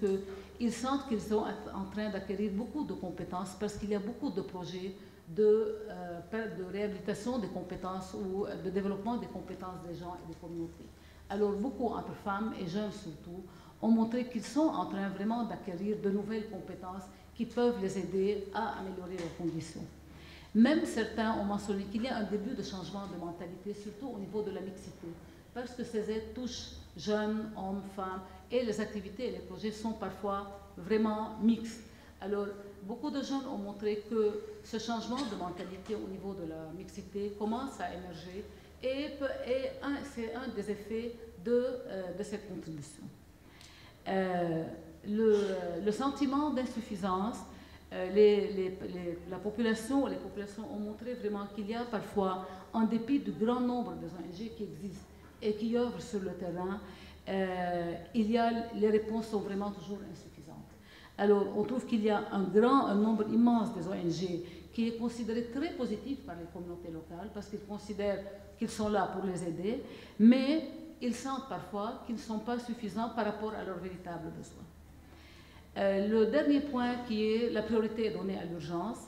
qu'ils sentent qu'ils sont en train d'acquérir beaucoup de compétences parce qu'il y a beaucoup de projets de réhabilitation des compétences ou de développement des compétences des gens et des communautés. Alors beaucoup entre femmes et jeunes surtout ont montré qu'ils sont en train vraiment d'acquérir de nouvelles compétences qui peuvent les aider à améliorer leurs conditions. Même certains ont mentionné qu'il y a un début de changement de mentalité, surtout au niveau de la mixité, parce que ces aides touchent jeunes, hommes, femmes, et les activités et les projets sont parfois vraiment mixtes. Alors, beaucoup de jeunes ont montré que ce changement de mentalité au niveau de la mixité commence à émerger et c'est un des effets de cette contribution. Le sentiment d'insuffisance, la population, les populations ont montré vraiment qu'il y a parfois, en dépit du grand nombre de ONG qui existent et qui œuvrent sur le terrain, les réponses sont vraiment toujours insuffisantes. Alors, on trouve qu'il y a un nombre immense des ONG qui est considéré très positif par les communautés locales parce qu'ils considèrent qu'ils sont là pour les aider, mais ils sentent parfois qu'ils ne sont pas suffisants par rapport à leurs véritables besoins. Le dernier point qui est la priorité est donnée à l'urgence.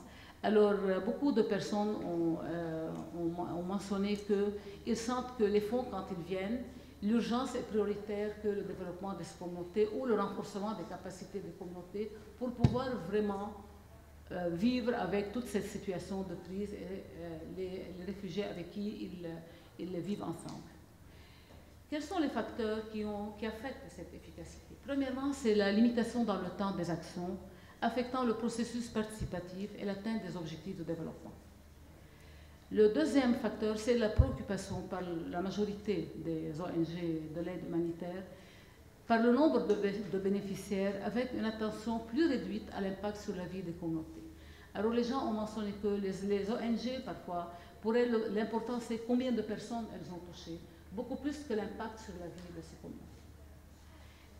Alors, beaucoup de personnes ont mentionné qu'ils sentent que les fonds, quand ils viennent, l'urgence est prioritaire que le développement des communautés ou le renforcement des capacités des communautés pour pouvoir vraiment vivre avec toute cette situation de crise et les réfugiés avec qui ils vivent ensemble. Quels sont les facteurs qui affectent cette efficacité? Premièrement, c'est la limitation dans le temps des actions, affectant le processus participatif et l'atteinte des objectifs de développement. Le deuxième facteur, c'est la préoccupation par la majorité des ONG de l'aide humanitaire par le nombre de bénéficiaires avec une attention plus réduite à l'impact sur la vie des communautés. Alors les gens ont mentionné que les ONG, parfois, pour elles, l'important c'est combien de personnes elles ont touché, beaucoup plus que l'impact sur la vie de ces communautés.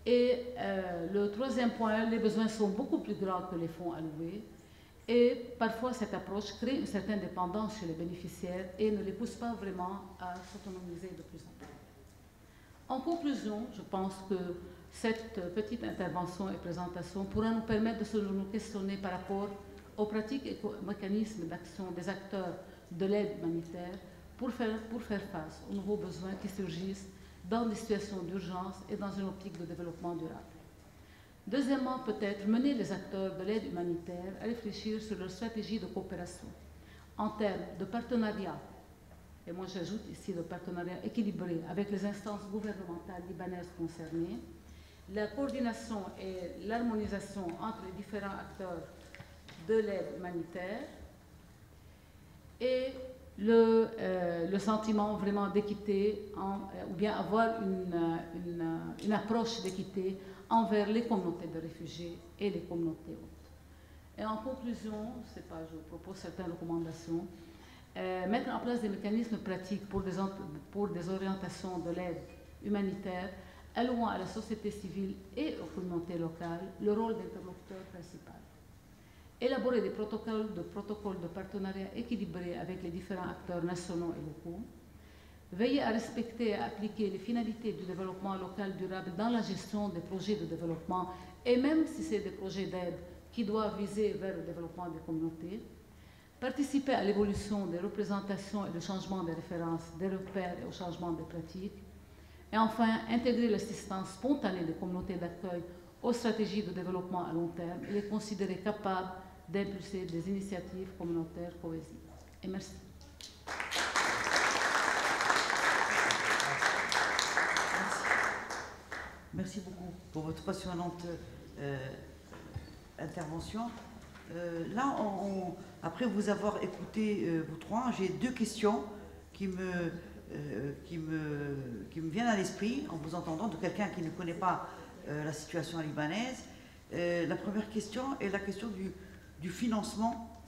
Et le troisième point, les besoins sont beaucoup plus grands que les fonds alloués. Et parfois, cette approche crée une certaine dépendance chez les bénéficiaires et ne les pousse pas vraiment à s'autonomiser de plus en plus. En conclusion, je pense que cette petite intervention et présentation pourra nous permettre de nous questionner par rapport aux pratiques et aux mécanismes d'action des acteurs de l'aide humanitaire pour faire face aux nouveaux besoins qui surgissent dans des situations d'urgence et dans une optique de développement durable. Deuxièmement, peut-être mener les acteurs de l'aide humanitaire à réfléchir sur leur stratégie de coopération en termes de partenariat, et moi j'ajoute ici le partenariat équilibré avec les instances gouvernementales libanaises concernées, la coordination et l'harmonisation entre les différents acteurs de l'aide humanitaire et le sentiment vraiment d'équité, ou bien avoir une approche d'équité envers les communautés de réfugiés et les communautés hautes. Et en conclusion, je propose certaines recommandations. Mettre en place des mécanismes pratiques pour des orientations de l'aide humanitaire, allouant à la société civile et aux communautés locales le rôle d'interlocuteur principal. Élaborer des protocoles de partenariat équilibrés avec les différents acteurs nationaux et locaux. Veiller à respecter et à appliquer les finalités du développement local durable dans la gestion des projets de développement, et même si c'est des projets d'aide qui doivent viser vers le développement des communautés. Participer à l'évolution des représentations et le changement des références, des repères et au changement des pratiques. Et enfin, intégrer l'assistance spontanée des communautés d'accueil aux stratégies de développement à long terme et les considérer capables d'impulser des initiatives communautaires cohésives. Et merci. Merci beaucoup pour votre passionnante intervention. Là, après vous avoir écouté, vous trois, j'ai deux questions qui me viennent à l'esprit en vous entendant, de quelqu'un qui ne connaît pas la situation libanaise. La première question est la question du financement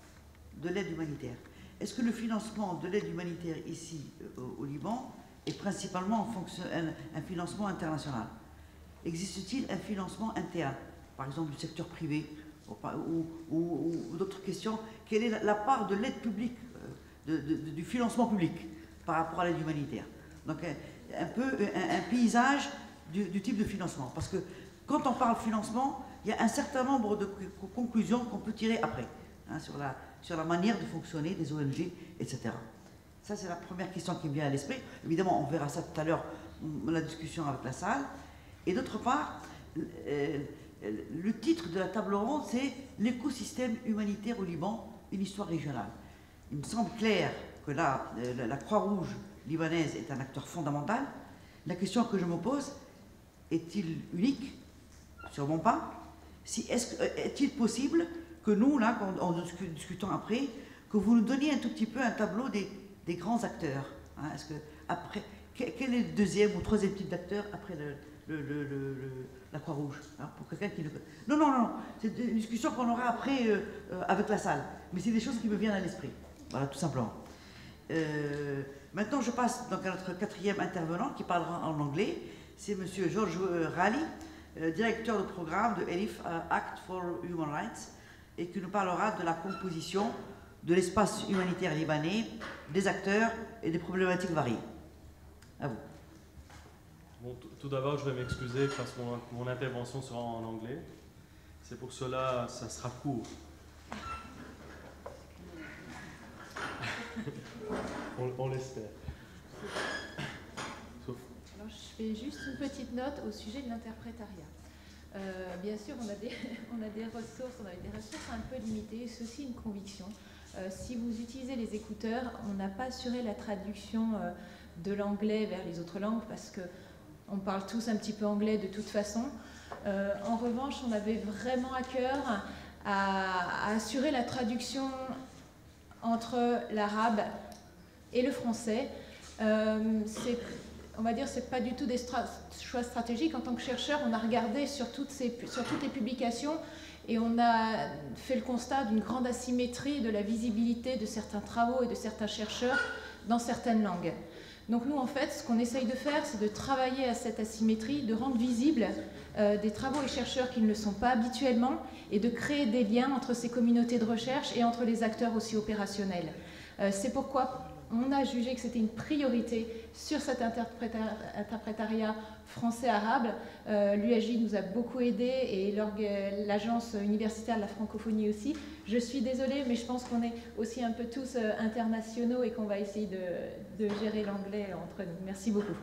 de l'aide humanitaire. Est-ce que le financement de l'aide humanitaire ici au Liban est principalement un financement international? Existe-t-il un financement interne, par exemple du secteur privé ou d'autres questions? Quelle est la part de l'aide publique, du financement public par rapport à l'aide humanitaire? Donc un peu un paysage du type de financement. Parce que quand on parle financement, il y a un certain nombre de conclusions qu'on peut tirer après, hein, sur la manière de fonctionner des ONG, etc. Ça, c'est la première question qui me vient à l'esprit. Évidemment, on verra ça tout à l'heure, la discussion avec la salle. Et d'autre part, le titre de la table ronde, c'est « L'écosystème humanitaire au Liban, une histoire régionale ». Il me semble clair que là, la Croix-Rouge libanaise est un acteur fondamental. La question que je me pose, est-il unique? Sûrement pas. est-il possible que nous, là, en discutant après, que vous nous donniez un tout petit peu un tableau des grands acteurs, hein? Est-ce que, après, quel est le deuxième ou troisième type d'acteur après la Croix-Rouge, hein, pour quelqu'un qui le... Non, c'est une discussion qu'on aura après avec la salle, mais c'est des choses qui me viennent à l'esprit, voilà, tout simplement. Maintenant, je passe donc à notre quatrième intervenant qui parlera en anglais, c'est M. George Rally, directeur de programme de ELIF Act for Human Rights, et qui nous parlera de la composition de l'espace humanitaire libanais, des acteurs et des problématiques variées. À vous. Bon, tout d'abord, je vais m'excuser parce que mon intervention sera en anglais. C'est pour cela que ça sera court. on l'espère. Alors, je fais juste une petite note au sujet de l'interprétariat. Bien sûr, on a des ressources un peu limitées. C'est aussi une conviction. Si vous utilisez les écouteurs, on n'a pas assuré la traduction de l'anglais vers les autres langues parce qu'on parle tous un petit peu anglais de toute façon. En revanche, on avait vraiment à cœur à assurer la traduction entre l'arabe et le français. On va dire, c'est pas du tout des choix stratégiques. En tant que chercheur, on a regardé sur toutes les publications et on a fait le constat d'une grande asymétrie de la visibilité de certains travaux et de certains chercheurs dans certaines langues. Donc nous, en fait, ce qu'on essaye de faire, c'est de travailler à cette asymétrie, de rendre visibles des travaux et chercheurs qui ne le sont pas habituellement et de créer des liens entre ces communautés de recherche et entre les acteurs aussi opérationnels. C'est pourquoi on a jugé que c'était une priorité sur cet interprétariat français-arabe. L'UAJ nous a beaucoup aidés et l'agence universitaire de la francophonie aussi. Je suis désolée, mais je pense qu'on est aussi un peu tous internationaux et qu'on va essayer de gérer l'anglais entre nous. Merci beaucoup.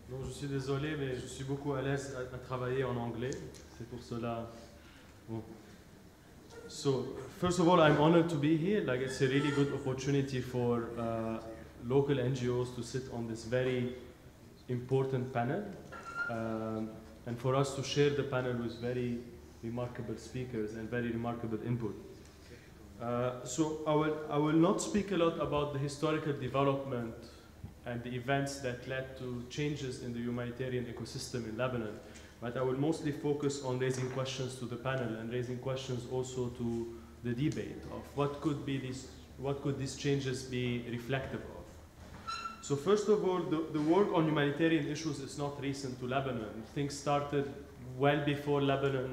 Donc, je suis désolé, mais je suis beaucoup à l'aise à travailler en anglais. C'est pour cela. Bon. So, first of all, I'm honored to be here. Like, it's a really good opportunity for local NGOs to sit on this very important panel, and for us to share the panel with very remarkable speakers and very remarkable input. So I will not speak a lot about the historical development and the events that led to changes in the humanitarian ecosystem in Lebanon. But I will mostly focus on raising questions to the panel and raising questions also to the debate of what could these changes be reflective of. So first of all, the work on humanitarian issues is not recent to Lebanon. Things started well before Lebanon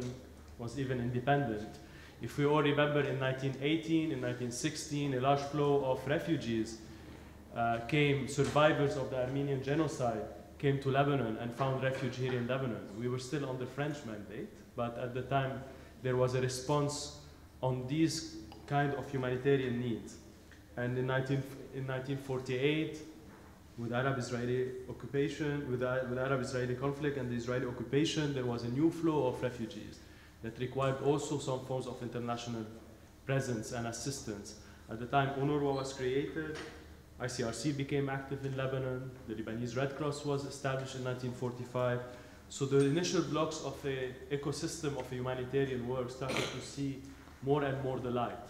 was even independent. If we all remember, in 1918, in 1916, a large flow of refugees survivors of the Armenian genocide, came to Lebanon and found refuge here in Lebanon. We were still under French mandate, but at the time there was a response on these kind of humanitarian needs. And in 1948, with Arab-Israeli occupation, with Arab-Israeli conflict and the Israeli occupation, there was a new flow of refugees that required also some forms of international presence and assistance. At the time, UNRWA was created, ICRC became active in Lebanon, the Lebanese Red Cross was established in 1945. So the initial blocks of an ecosystem of a humanitarian work started to see more and more the light.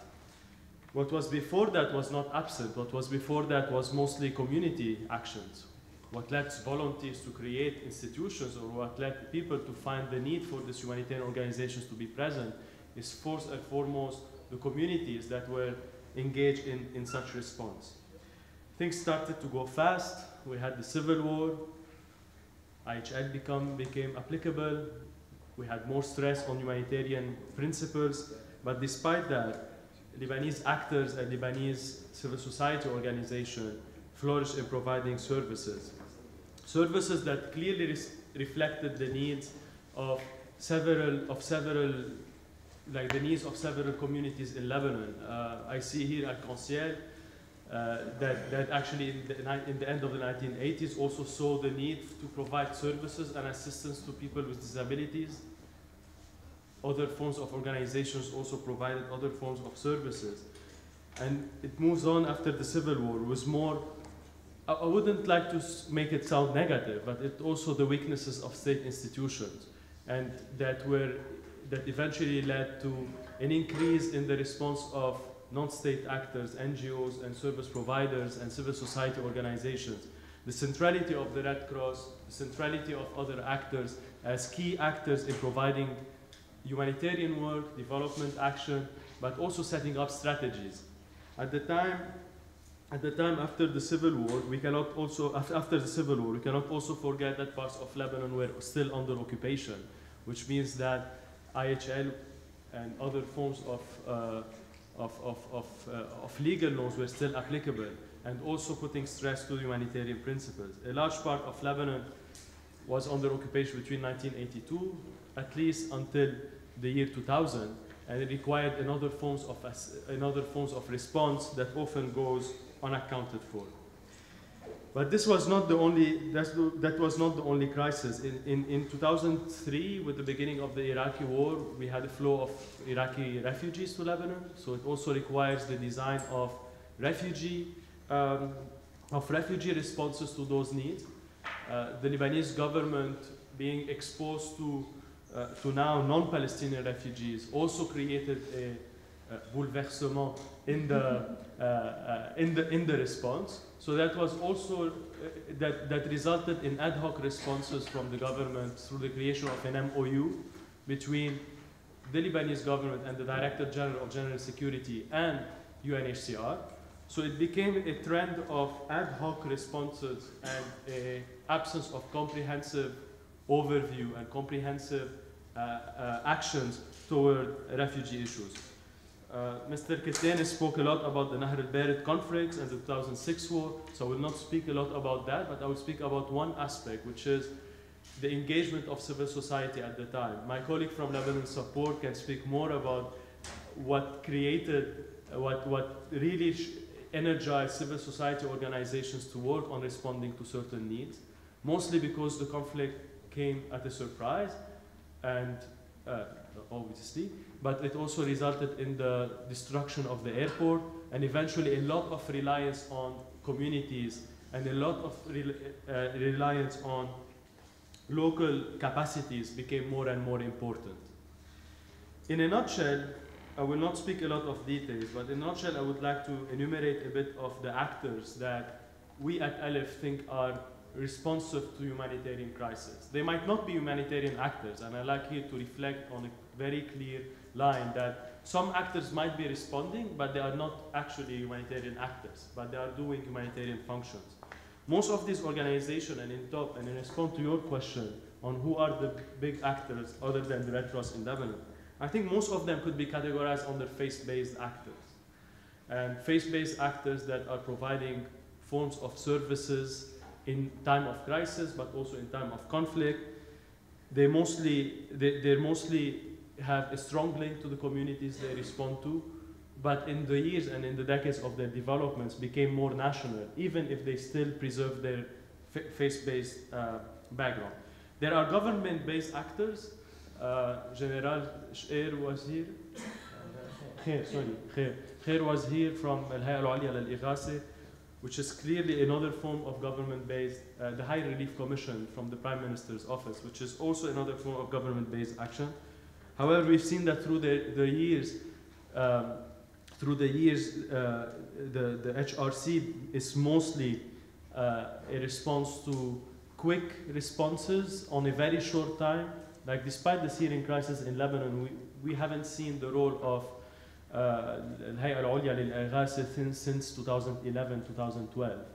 What was before that was not absent. What was before that was mostly community actions. What led volunteers to create institutions, or what led people to find the need for these humanitarian organizations to be present, is first and foremost the communities that were engaged in such response. Things started to go fast. We had the civil war. IHL became applicable. We had more stress on humanitarian principles. But despite that, Lebanese actors and Lebanese civil society organizations flourished in providing services. Services that clearly reflected the needs of several communities in Lebanon. I see here Arc-en-Ciel, that actually in the end of the 1980s also saw the need to provide services and assistance to people with disabilities. Other forms of organizations also provided other forms of services. And it moves on after the Civil War with more, I wouldn't like to make it sound negative, but it also the weaknesses of state institutions, and that that eventually led to an increase in the response of non-state actors, NGOs and service providers and civil society organizations. The centrality of the Red Cross, the centrality of other actors as key actors in providing humanitarian work, development action, but also setting up strategies. At the time after the Civil War, we cannot also forget that parts of Lebanon were still under occupation, which means that IHL and other forms of legal laws were still applicable, and also putting stress to humanitarian principles. A large part of Lebanon was under occupation between 1982, at least until the year 2000, and it required another forms of response that often goes unaccounted for. But this was not the only, that was not the only crisis. In 2003, with the beginning of the Iraqi war, we had a flow of Iraqi refugees to Lebanon. So it also requires the design of refugee responses to those needs. The Lebanese government being exposed to now non-Palestinian refugees also created a bouleversement in the response. So that was also that resulted in ad hoc responses from the government through the creation of an MOU between the Lebanese government and the Director General of General Security and UNHCR. So it became a trend of ad hoc responses and an absence of comprehensive overview and comprehensive actions toward refugee issues. Mr. Kettani spoke a lot about the Nahr al-Bared conflicts and the 2006 war, so I will not speak a lot about that, but I will speak about one aspect, which is the engagement of civil society at the time. My colleague from Lebanon Support can speak more about what created, what really energized civil society organizations to work on responding to certain needs, mostly because the conflict came at a surprise, and obviously, but it also resulted in the destruction of the airport, and eventually a lot of reliance on communities and a lot of reliance on local capacities became more and more important. In a nutshell, I will not speak a lot of details, but in a nutshell, I would like to enumerate a bit of the actors that we at Aleph think are responsive to humanitarian crisis. They might not be humanitarian actors, and I like here to reflect on a very clear line that some actors might be responding, but they are not actually humanitarian actors, but they are doing humanitarian functions. Most of these organizations, and in response to your question on who are the big actors other than the Red Cross in Lebanon, I think most of them could be categorized under faith-based actors. And faith-based actors that are providing forms of services in time of crisis, but also in time of conflict. They mostly have a strong link to the communities they respond to, but in the years and in the decades of their developments became more national, even if they still preserve their faith-based background. There are government-based actors. General Khair was here. Khair was here from Al-Hay'a Al-'Ulya Lil-Ighatha, which is clearly another form of government-based, the High Relief Commission from the Prime Minister's office, which is also another form of government-based action. However, we've seen that through the years, the HRC is mostly a response to quick responses on a very short time. Like, despite the Syrian crisis in Lebanon, we haven't seen the role of Al-Hay'a Al-'Ulya Lil-Ighatha since 2011, 2012.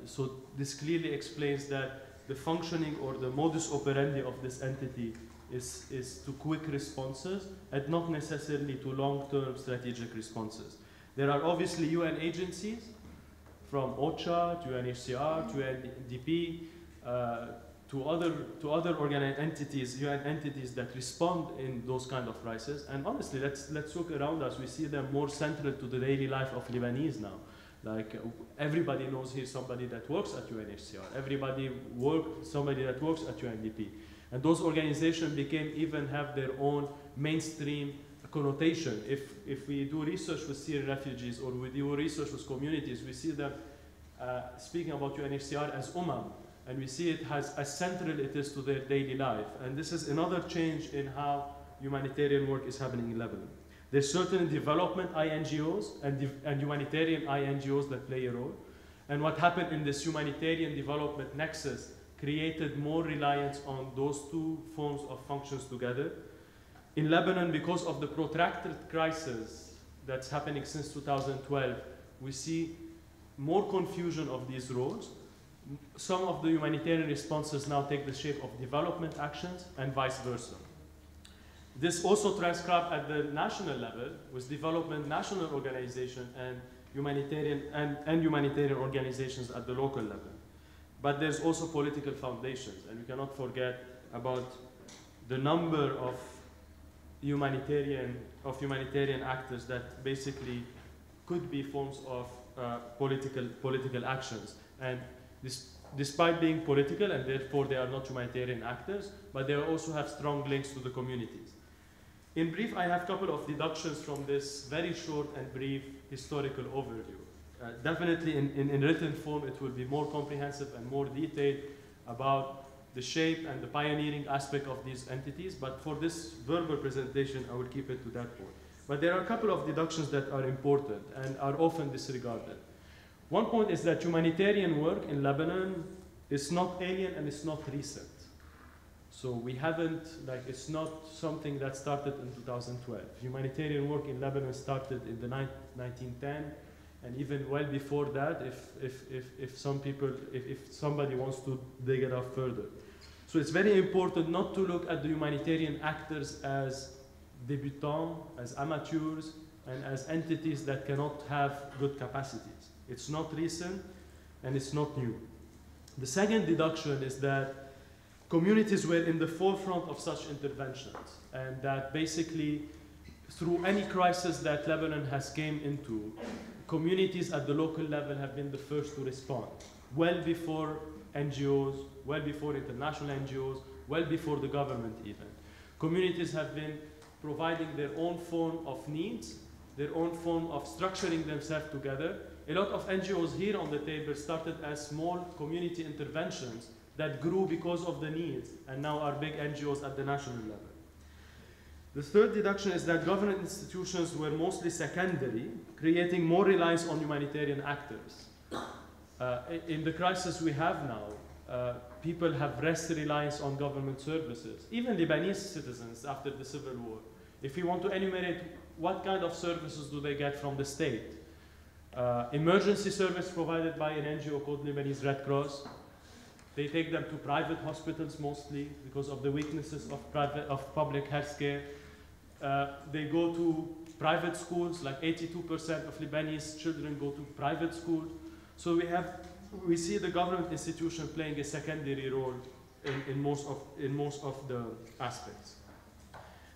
So this clearly explains that the functioning or the modus operandi of this entity is to quick responses and not necessarily to long-term strategic responses. There are obviously UN agencies, from OCHA to UNHCR to UNDP, to other entities, UN entities that respond in those kind of crises. And honestly, let's look around us. We see them more central to the daily life of Lebanese now. Like, everybody knows here somebody that works at UNHCR. Somebody that works at UNDP. And those organizations have their own mainstream connotation. If we do research with Syrian refugees or we do research with communities, we see them speaking about UNHCR as and we see it as central it is to their daily life. And this is another change in how humanitarian work is happening in Lebanon. There's certain development INGOs and humanitarian INGOs that play a role. And what happened in this humanitarian development nexus created more reliance on those two forms of functions together. In Lebanon, because of the protracted crisis that's happening since 2012, we see more confusion of these roles. Some of the humanitarian responses now take the shape of development actions and vice versa. This also transcribed at the national level with development national organization and humanitarian organizations at the local level. But there's also political foundations, and we cannot forget about the number of humanitarian actors that basically could be forms of political actions. And despite being political, and therefore they are not humanitarian actors, but they also have strong links to the communities. In brief, I have a couple of deductions from this very short and brief historical overview. Definitely in written form, it will be more comprehensive and more detailed about the shape and the pioneering aspect of these entities, but for this verbal presentation, I will keep it to that point. But there are a couple of deductions that are important and are often disregarded. One point is that humanitarian work in Lebanon is not alien and it's not recent. So we haven't, it's not something that started in 2012. Humanitarian work in Lebanon started in the 1910, and even well before that, if somebody wants to dig it up further. So it's very important not to look at the humanitarian actors as debutants, as amateurs, and as entities that cannot have good capacities. It's not recent, and it's not new. The second deduction is that communities were in the forefront of such interventions, and that basically through any crisis that Lebanon has came into, communities at the local level have been the first to respond, well before NGOs, well before international NGOs, well before the government even. Communities have been providing their own form of needs, their own form of structuring themselves together. A lot of NGOs here on the table started as small community interventions that grew because of the needs and now are big NGOs at the national level. The third deduction is that government institutions were mostly secondary, creating more reliance on humanitarian actors. In the crisis we have now, people have less reliance on government services, even Lebanese citizens after the civil war. If we want to enumerate what kind of services do they get from the state, emergency service provided by an NGO called Lebanese Red Cross. They take them to private hospitals mostly because of the weaknesses of public health care. They go to private schools, like 82% of Lebanese children go to private schools. So we see the government institution playing a secondary role in most of the aspects.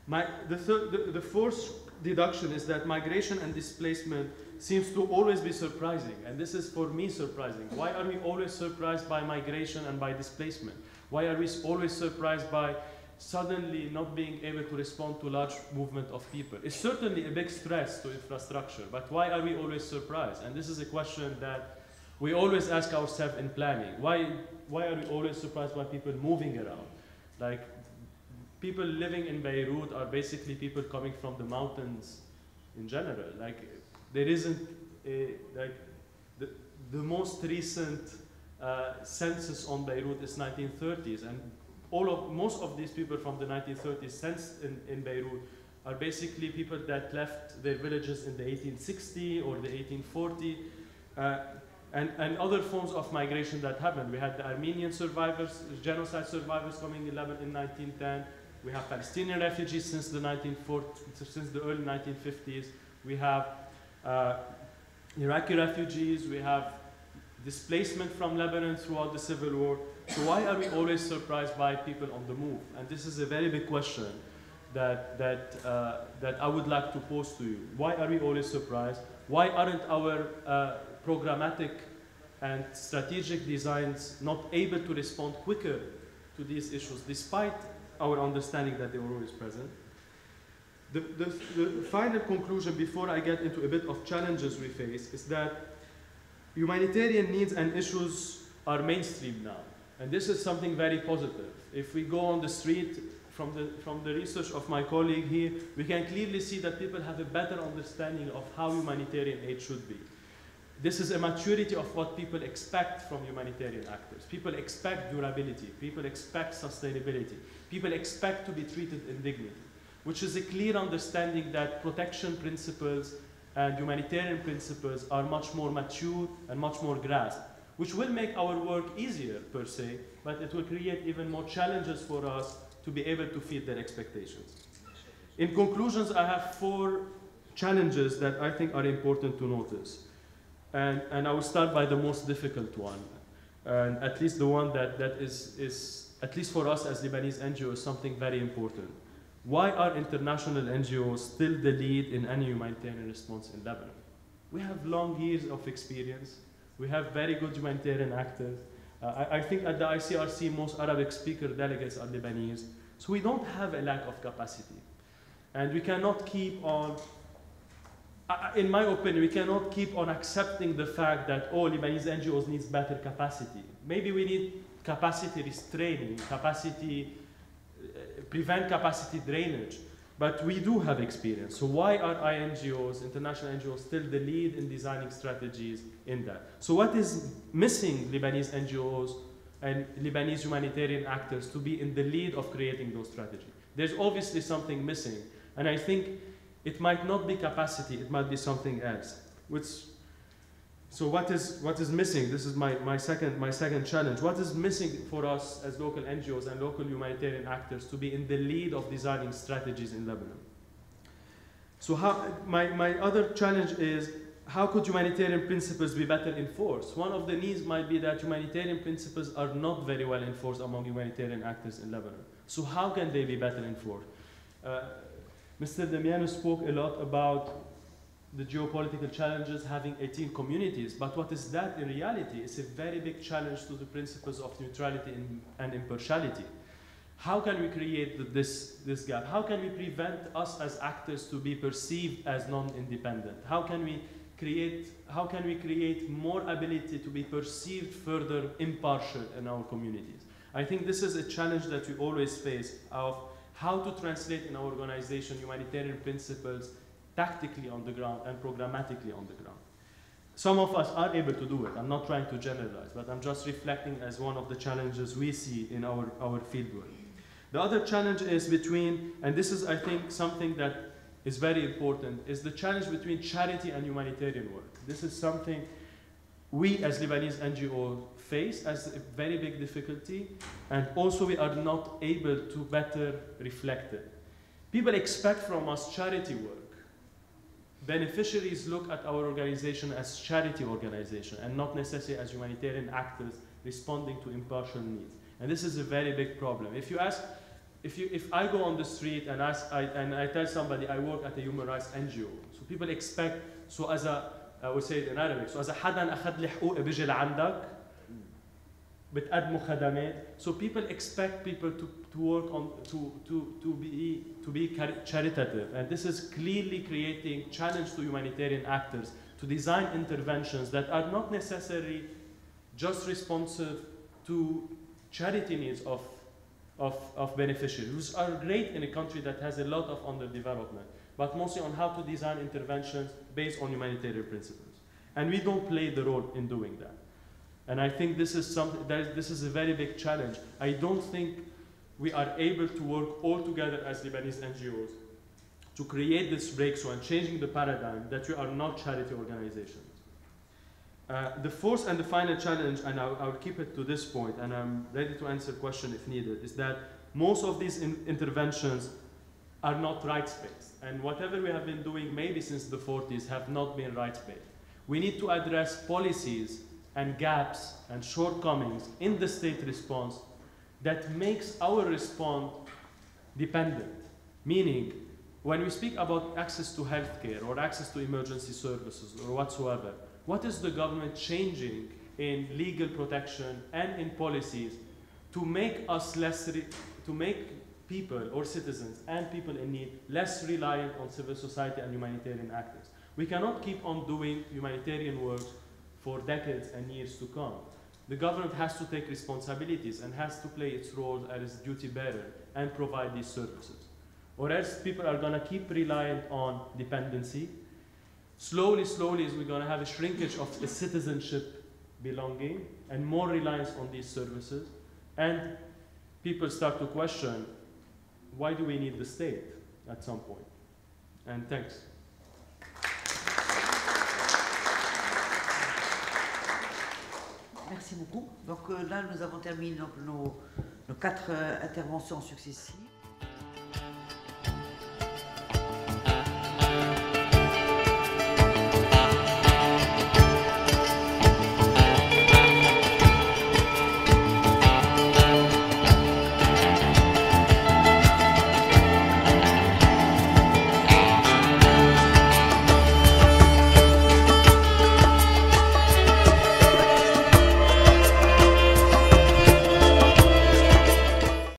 The fourth deduction is that migration and displacement seems to always be surprising, and this is for me surprising. Why are we always surprised by migration and by displacement? Why are we always surprised by suddenly not being able to respond to large movement of people? It's certainly a big stress to infrastructure, but why are we always surprised? And this is a question that we always ask ourselves in planning. Why are we always surprised by people moving around? Like, people living in Beirut are basically people coming from the mountains in general. Like, there isn't the most recent census on Beirut is 1930s, and most of these people from the 1930s census in Beirut are basically people that left their villages in the 1860 or the 1840, and other forms of migration that happened. We had the Armenian survivors, genocide survivors coming in Lebanon in 1910. We have Palestinian refugees since the early 1950s. We have Iraqi refugees. We have displacement from Lebanon throughout the civil war. So why are we always surprised by people on the move? And this is a very big question that I would like to pose to you. Why are we always surprised? Why aren't our programmatic and strategic designs not able to respond quicker to these issues, despite our understanding that they were always present? The final conclusion before I get into a bit of challenges we face is that humanitarian needs and issues are mainstream now. And this is something very positive. If we go on the street, from the research of my colleague here, we can clearly see that people have a better understanding of how humanitarian aid should be. This is a maturity of what people expect from humanitarian actors. People expect durability, people expect sustainability, people expect to be treated in dignity, which is a clear understanding that protection principles and humanitarian principles are much more mature and much more grasped, which will make our work easier per se, but it will create even more challenges for us to be able to feed their expectations. In conclusions, I have 4 challenges that I think are important to notice. And I will start by the most difficult one, and at least the one that is, at least for us as Lebanese NGOs, something very important. Why are international NGOs still the lead in any humanitarian response in Lebanon? We have long years of experience. We have very good humanitarian actors. I think at the ICRC, most Arabic speaker delegates are Lebanese. So we don't have a lack of capacity. And we cannot keep on, in my opinion, we cannot keep on accepting the fact that, oh, Lebanese NGOs needs better capacity. Maybe we need capacity restraining, prevent capacity drainage. But we do have experience. So why are INGOs, international NGOs, still the lead in designing strategies in that? So what is missing Lebanese NGOs and Lebanese humanitarian actors to be in the lead of creating those strategies? There's obviously something missing. And I think it might not be capacity, it might be something else. So what is missing? This is my second challenge. What is missing for us as local NGOs and local humanitarian actors to be in the lead of designing strategies in Lebanon? So my other challenge is, how could humanitarian principles be better enforced? One of the needs might be that humanitarian principles are not very well enforced among humanitarian actors in Lebanon. So how can they be better enforced? Mr. Damiano spoke a lot about the geopolitical challenges having 18 communities, but what is that in reality? It's a very big challenge to the principles of neutrality and impartiality. How can we create this gap? How can we prevent us as actors to be perceived as non-independent? How can we create more ability to be perceived further impartial in our communities? I think this is a challenge that we always face, of how to translate in our organization humanitarian principles tactically on the ground and programmatically on the ground. Some of us are able to do it. I'm not trying to generalize, but I'm just reflecting as one of the challenges we see in our fieldwork. The other challenge is between, and this is, I think, something that is very important, is the challenge between charity and humanitarian work. This is something we as Lebanese NGOs face as a very big difficulty, and also we are not able to better reflect it. People expect from us charity work. Beneficiaries look at our organization as charity organization and not necessarily as humanitarian actors responding to impartial needs. And this is a very big problem. If I go on the street and I tell somebody I work at a human rights NGO, so people expect, so as I would say it in Arabic, so as a حدا أخذ لي حقوق بيجي لعندك بتقدموا خدمات. So people expect people to work on to be charitative, and this is clearly creating challenge to humanitarian actors to design interventions that are not necessarily just responsive to charity needs of beneficiaries, which are great in a country that has a lot of underdevelopment, but mostly on how to design interventions based on humanitarian principles. And we don't play the role in doing that. And I think this is a very big challenge. I don't think we are able to work all together as Lebanese NGOs to create this breakthrough and changing the paradigm that we are not charity organizations. The fourth and the final challenge, and I'll keep it to this point, and I'm ready to answer question if needed, is that most of these interventions are not rights-based. And whatever we have been doing maybe since the 40s have not been rights-based. We need to address policies and gaps and shortcomings in the state response that makes our response dependent. Meaning, when we speak about access to healthcare or access to emergency services or whatsoever, what is the government changing in legal protection and in policies to make us to make people or citizens and people in need less reliant on civil society and humanitarian actors? We cannot keep on doing humanitarian work for decades and years to come. The government has to take responsibilities and has to play its role as duty bearer and provide these services. Or else people are going to keep relying on dependency. Slowly, we're going to have a shrinkage of the citizenship belonging and more reliance on these services. And people start to question, why do we need the state at some point? And thanks. Merci beaucoup. Donc là, nous avons terminé donc, nos 4 interventions successives.